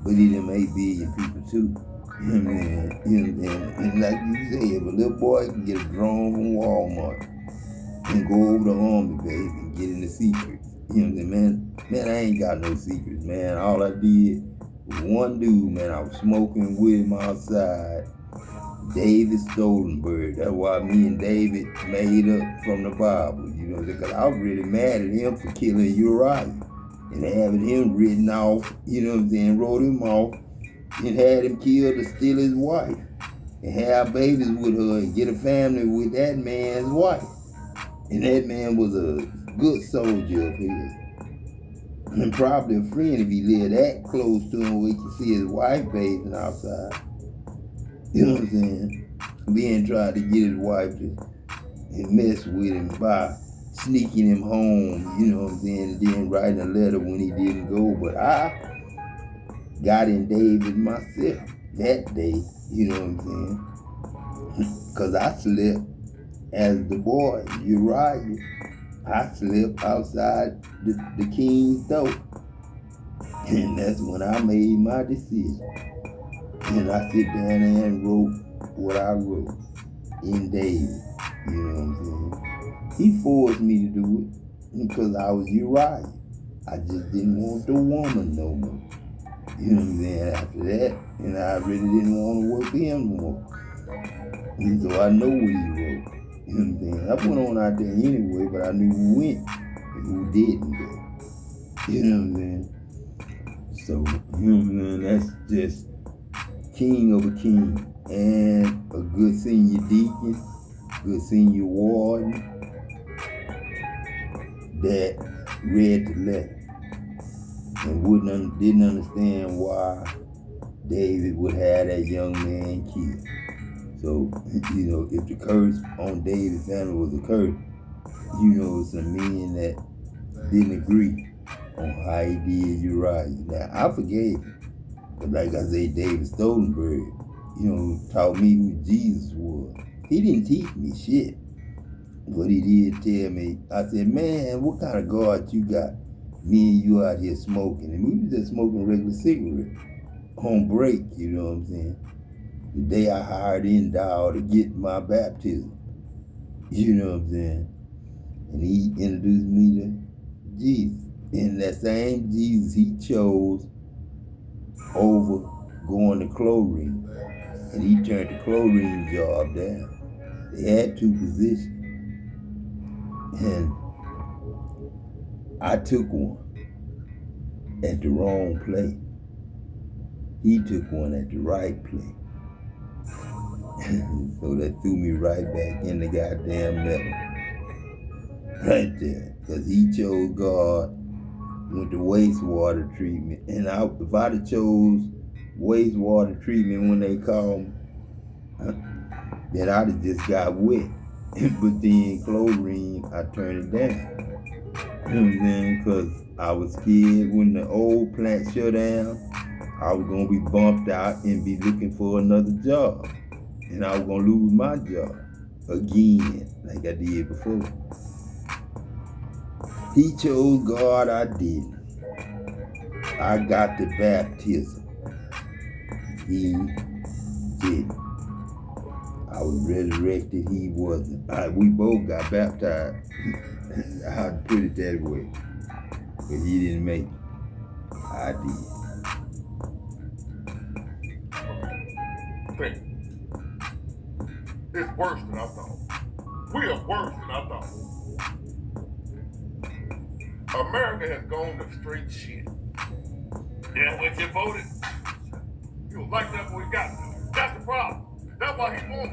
But he them 8 billion people too. You know what I'm saying? You know what I'm saying? And like you say, if a little boy can get a drone from Walmart and go over to Army base and get in the secrets. You know what I'm saying? Man, I ain't got no secrets, man. All I did was one dude, man, I was smoking with him outside. David Stolenberg. That's why me and David made up from the Bible, you know, because I was really mad at him for killing Uriah and having him written off, you know what I'm saying, wrote him off and had him killed to steal his wife and have babies with her and get a family with that man's wife. And that man was a good soldier of his. And probably a friend if he lived that close to him where he could see his wife bathing outside. You know what I'm saying? Ben tried to get his wife to mess with him by sneaking him home, you know what I'm saying, and then writing a letter when he didn't go. But I got in David myself that day, you know what I'm saying? Because I slept as the boy, Uriah. I slept outside the king's door. And that's when I made my decision. And I sit down there and wrote what I wrote in David. You know what I'm saying? He forced me to do it because I was Uriah. I just didn't want the woman no more. You know what I'm saying? After that, and I really didn't want to work with him no more. And so I know what he wrote. You know what I'm saying? I went on out there anyway, but I knew who went and who didn't go. You know what I'm saying? So, you know what I'm saying? That's just king of a king, and a good senior deacon, good senior warden that read the letter and didn't understand why David would have that young man killed. So, you know, if the curse on David's family was a curse, you know, some men that didn't agree on how he did Uriah. Now, I forgave him. But like I say, David Stolenberg, you know, taught me who Jesus was. He didn't teach me shit. But he did tell me, I said, man, what kind of God you got? Me and you out here smoking. And we was just smoking regular cigarettes on break, you know what I'm saying? The day I hired Endow to get my baptism. You know what I'm saying? And he introduced me to Jesus. And that same Jesus he chose over going to chlorine. And he turned the chlorine job down. They had 2 positions. And I took one at the wrong place. He took one at the right place. So that threw me right back in the goddamn middle. Right there. Because he chose God with the wastewater treatment. And if I'd have chose wastewater treatment when they called me, then I'd have just got wet. But then chlorine, I turned it down. You know what I'm saying? Because I was scared when the old plant shut down, I was going to be bumped out and be looking for another job. And I was going to lose my job again, like I did before. He chose God, I didn't. I got the baptism. He didn't. I was resurrected, he wasn't. We both got baptized. I'd put it that way. But he didn't make it. I did.
Think. It's worse than I thought. We are worse than I thought. America has gone to straight shit. Yeah, when you voted, you was like that when we got to. That's the problem. That's why he won.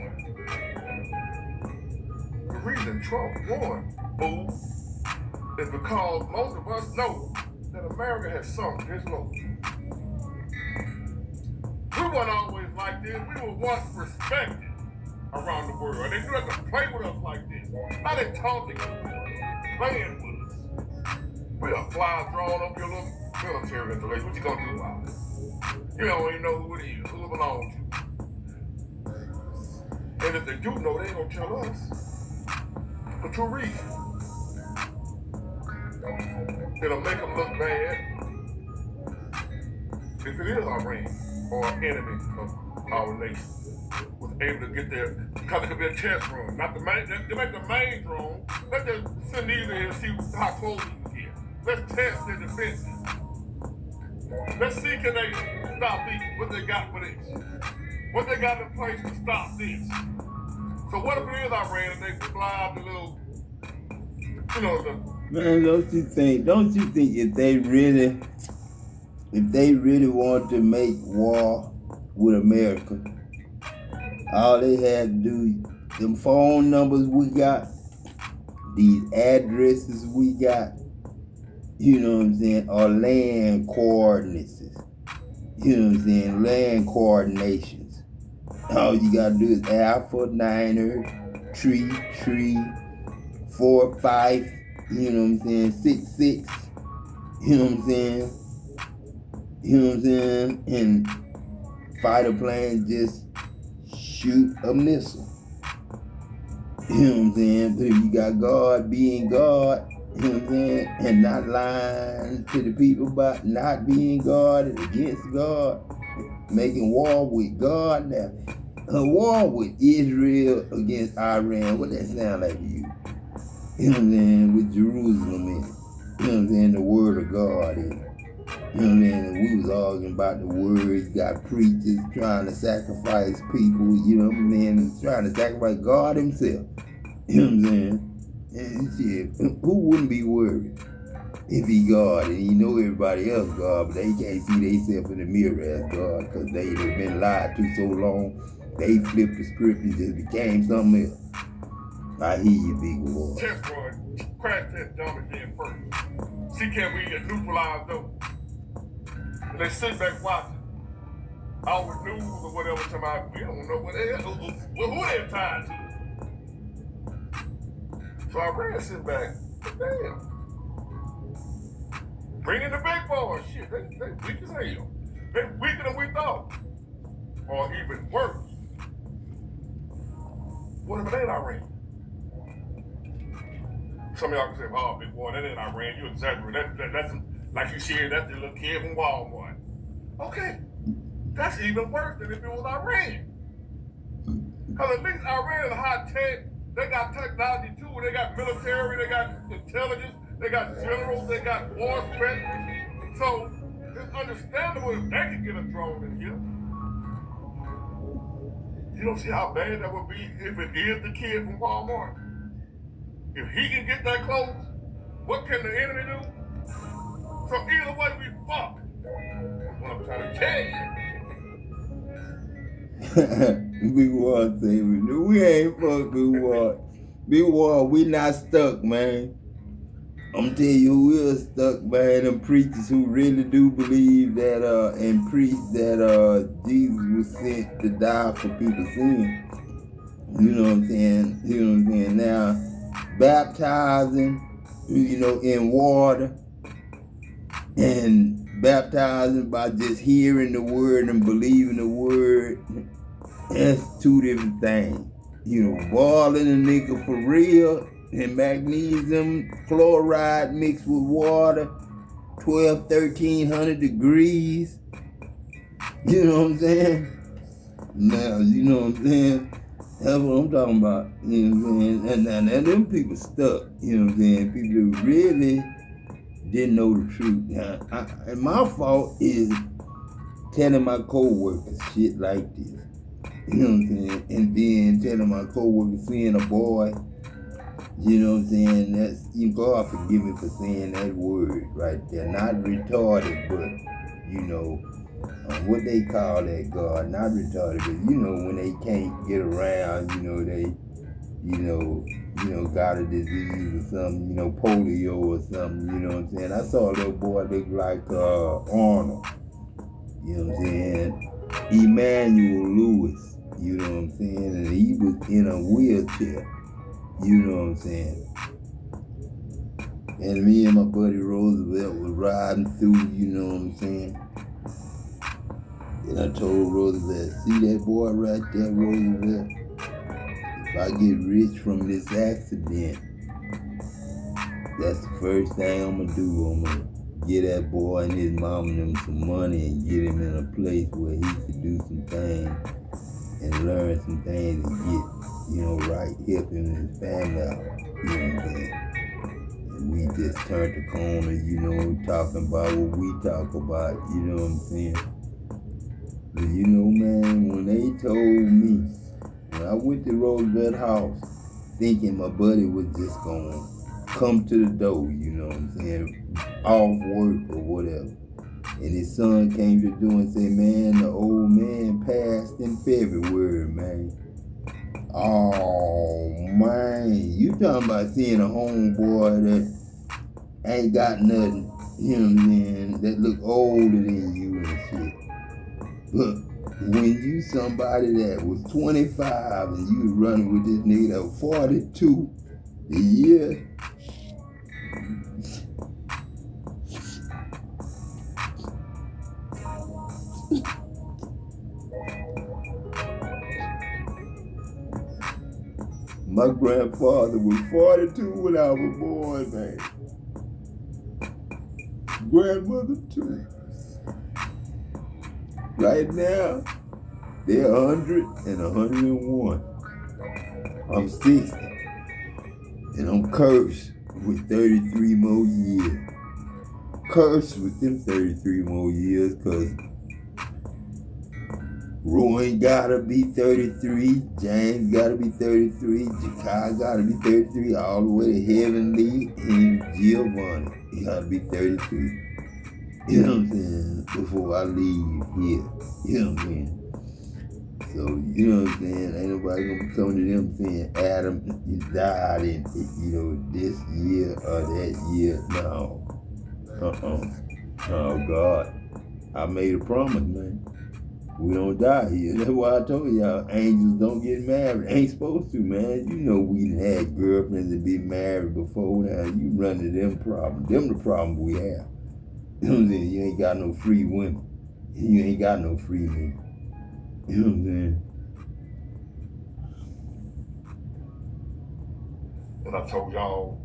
The reason Trump won, fool, is because most of us know that America has sunk this low. We weren't always like this. We were once respected around the world. They knew they could play with us like this. Now they taunting us, playing with us. We are flies drawn up your little military installation. What you gonna do about it? You don't even know who it is, who it belongs to. And if they do know, they ain't gonna tell us. For two reasons. It'll make them look bad if it is Iran or an enemy of our nation. Was able to get there, because it could be a test run. Not the main, they make the main drone. Let's just send these in here and see how close we can get. Let's test their defenses. Let's see, can they stop these, what they got for this? What they got in place to stop this? So what if it is Iran and they fly out the little, you know, the...
Man, don't you think if they really want to make war with America, all they had to do, them phone numbers we got, these addresses we got, you know what I'm saying, are land coordinates. You know what I'm saying, land coordinations. All you gotta do is Alpha, Niner, Tree, 4, 5, you know what I'm saying, 6, 6, you know what I'm saying, and fighter planes just shoot a missile. You know what I'm saying? But if you got God being God, you know what I'm saying, and not lying to the people about not being God and against God, making war with God now. A war with Israel against Iran, what that sound like to you? You know what I'm saying? With Jerusalem in it. You know what I'm saying? The word of God in it. You know what I mean? And we was arguing about the word. You got preachers trying to sacrifice people, you know what I mean? Trying to sacrifice God himself. You know what I'm saying? And shit, who wouldn't be worried if he God and he know everybody else God, but they can't see themselves in the mirror as God because they have been lied to so long, they flipped the script and just became something else. I hear you, big boy.
Test run, crash test dumb again first. See, can we get neutralized though? And they sit back watching. Our news or whatever, talking about, we don't know what they are, who they're tied to. So I ran sit back, damn. Bring in the big boys, shit, they weak as hell. They weaker than we thought. Or even worse. What if it ain't Iran? Some of y'all can say, oh, big boy, that ain't Iran, you exaggerate. That's like you said, that's the little kid from Walmart. Okay, that's even worse than if it was Iran. Because at least Iran is high tech, they got technology too, they got military, they got intelligence, they got generals, they got war specialists. So it's understandable if they could get a drone in here. You don't see how bad that would be if it is the kid from Walmart. If he can get that close, what can the enemy do? So either way, we fuck. That's what I'm trying to tell you.
Big Wall say, we ain't fuck Big Wall. Big Wall, we not stuck, man. I'm telling you who is stuck, man. Them preachers who really do believe that and preach that Jesus was sent to die for people's sins. You know what I'm saying? You know what I'm saying? Now, baptizing, in water and baptizing by just hearing the word and believing the word, that's two different things. Boiling a nigga for real and magnesium chloride mixed with water, 1300 degrees. You know what I'm saying? Now, you know what I'm saying? That's what I'm talking about. You know what I'm saying? And them people stuck. You know what I'm saying? People who really didn't know the truth. Now, and my fault is telling my co-workers shit like this. You know what I'm saying? And then telling my co-workers, seeing a boy, you know what I'm saying? That's, God forgive me for saying that word right there. Not retarded, but, what they call that, God, not retarded, but when they can't get around, they, got a disease or something, polio or something, you know what I'm saying? I saw a little boy look like Arnold, you know what I'm saying? Emmanuel Lewis, you know what I'm saying? And he was in a wheelchair, you know what I'm saying? And me and my buddy Roosevelt was riding through, you know what I'm saying? And I told Roosevelt, see that boy right there, Roosevelt? If I get rich from this accident, that's the first thing I'm gonna do. I'm gonna get that boy and his mom and them some money and get him in a place where he could do some things and learn some things and get, right, help him and his family out. You know what I'm saying? And we just turned the corner, talking about what we talk about, you know what I'm saying? But man, when they told me, when I went to Roosevelt House, thinking my buddy was just gonna come to the door, you know what I'm saying, off work or whatever. And his son came to the door and said, man, the old man passed in February, man. Oh, man, you talking about seeing a homeboy that ain't got nothing, you know what I'm saying, that look older than you and shit. But when you somebody that was 25 and you was running with this nigga that was 42, the year, my grandfather was 42 when I was born, man. Grandmother too. Right now, they're 100 and 101. I'm 60, and I'm cursed with 33 more years. Cursed with them 33 more years, because Roy gotta be 33, James gotta be 33, Jakai gotta be 33, all the way to Heavenly and Giovanni. He gotta be 33. You know what I'm saying? Before I leave here. You know what I'm saying? So, you know what I'm saying? Ain't nobody gonna be coming to them saying Adam, you died in, this year or that year. No. Oh, God. I made a promise, man. We don't die here. That's why I told y'all, angels don't get married. Ain't supposed to, man. You know we done had girlfriends that be married before now. You run to them problems. Them the problem we have. You know what I'm saying? You ain't got no free women. You ain't got no free men. You know what I'm saying?
And I told y'all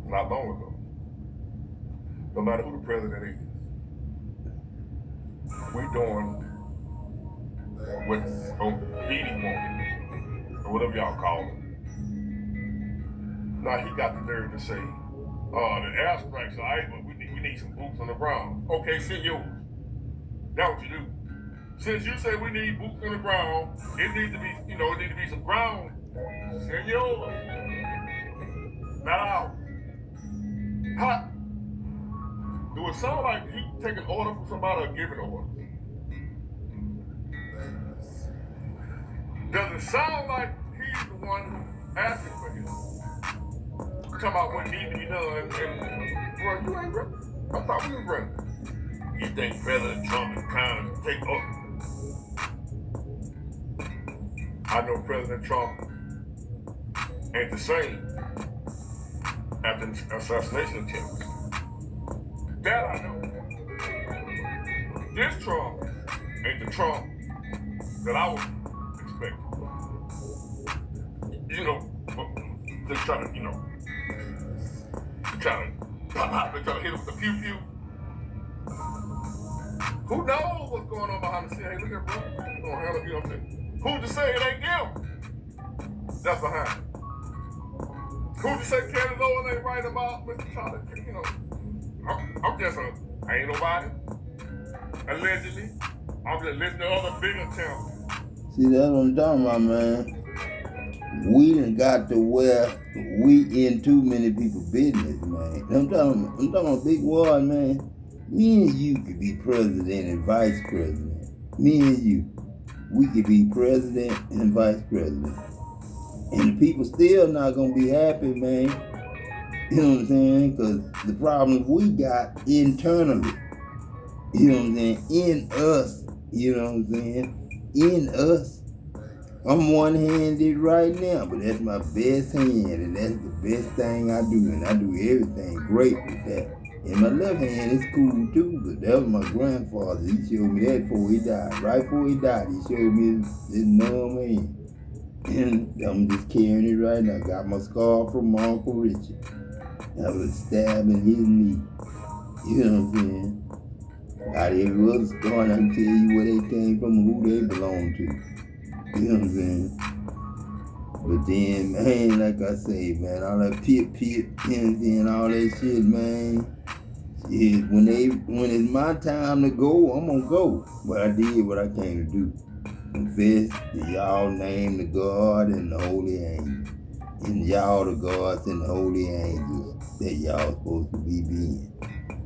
not long ago, no matter who the president is, we doing what Beanie wants, or whatever y'all call it. Now he got the nerve to say, the airstrikes, all right, but we need some boots on the ground. Okay, send yours. That's what you do. Since you say we need boots on the ground, it needs to be, it need to be some ground. Send yours. Not ours. How? Do it sound like he taking order from somebody or giving order? Does it sound like he's the one who asked for him? Talking about what needs to be done, and bro, you ain't ready. I thought we was ready. You think President Trump is kind of take up? I know President Trump ain't the same after the assassination attempt. That I know. This Trump ain't the Trump that I was expecting. You know, just trying to, trying to hit him with the pew-pew. Who knows what's going on behind the scene? Hey, look at bro. You know what I'm saying? Who's to say it ain't them? That's behind it. Who's to say Candace Owens ain't right about Mr. Charlie? I'm just I ain't nobody. Allegedly. I'm just listening to other big attempts.
See, that's what I'm talking about, man. We done got to where we in too many people's business, man. I'm talking about big war, man. Me and you could be president and vice president. Me and you. We could be president and vice president. And the people still not going to be happy, man. You know what I'm saying? Because the problems we got internally. You know what I'm saying? In us. You know what I'm saying? In us. I'm one-handed right now, but that's my best hand, and that's the best thing I do, and I do everything great with that. And my left hand is cool too, but that was my grandfather. He showed me that before he died. Right before he died, he showed me his numb hand. And I'm just carrying it right now. Got my scar from my Uncle Richard. I was stabbing his knee. You know what I'm saying? Got every other scar, and I can tell you where they came from and who they belong to. You know what I'm saying? But then, man, like I say, man, all that pit, you know what I'm saying, all that shit, man. Shit, when it's my time to go, I'm gonna go. But I did what I came to do. Confess that y'all name the God and the holy angels. And y'all the gods and the holy angels that y'all supposed to be being.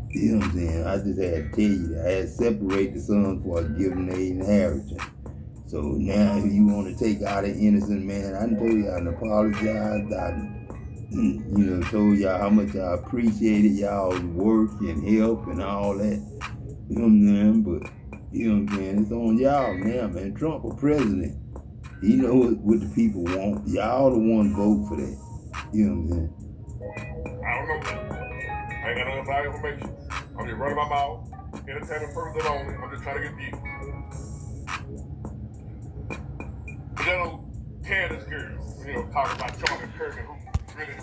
You know what I'm saying? I just had to tell you that. I had to separate the sons before I give them their inheritance. So now if you want to take out an innocent man, I told y'all and apologized. I told y'all how much I appreciated y'all's work and help and all that. You know what I'm saying? But, you know what I'm saying? It's on y'all now, man. Trump for president. He knows what the people want. Y'all the one vote for that. You know what I'm saying?
I don't know. I ain't got no inside information. I'm just running my mouth, entertaining person only. I'm just trying to get deep. But that old Candace girl, talking about Charlie Kirk and who really,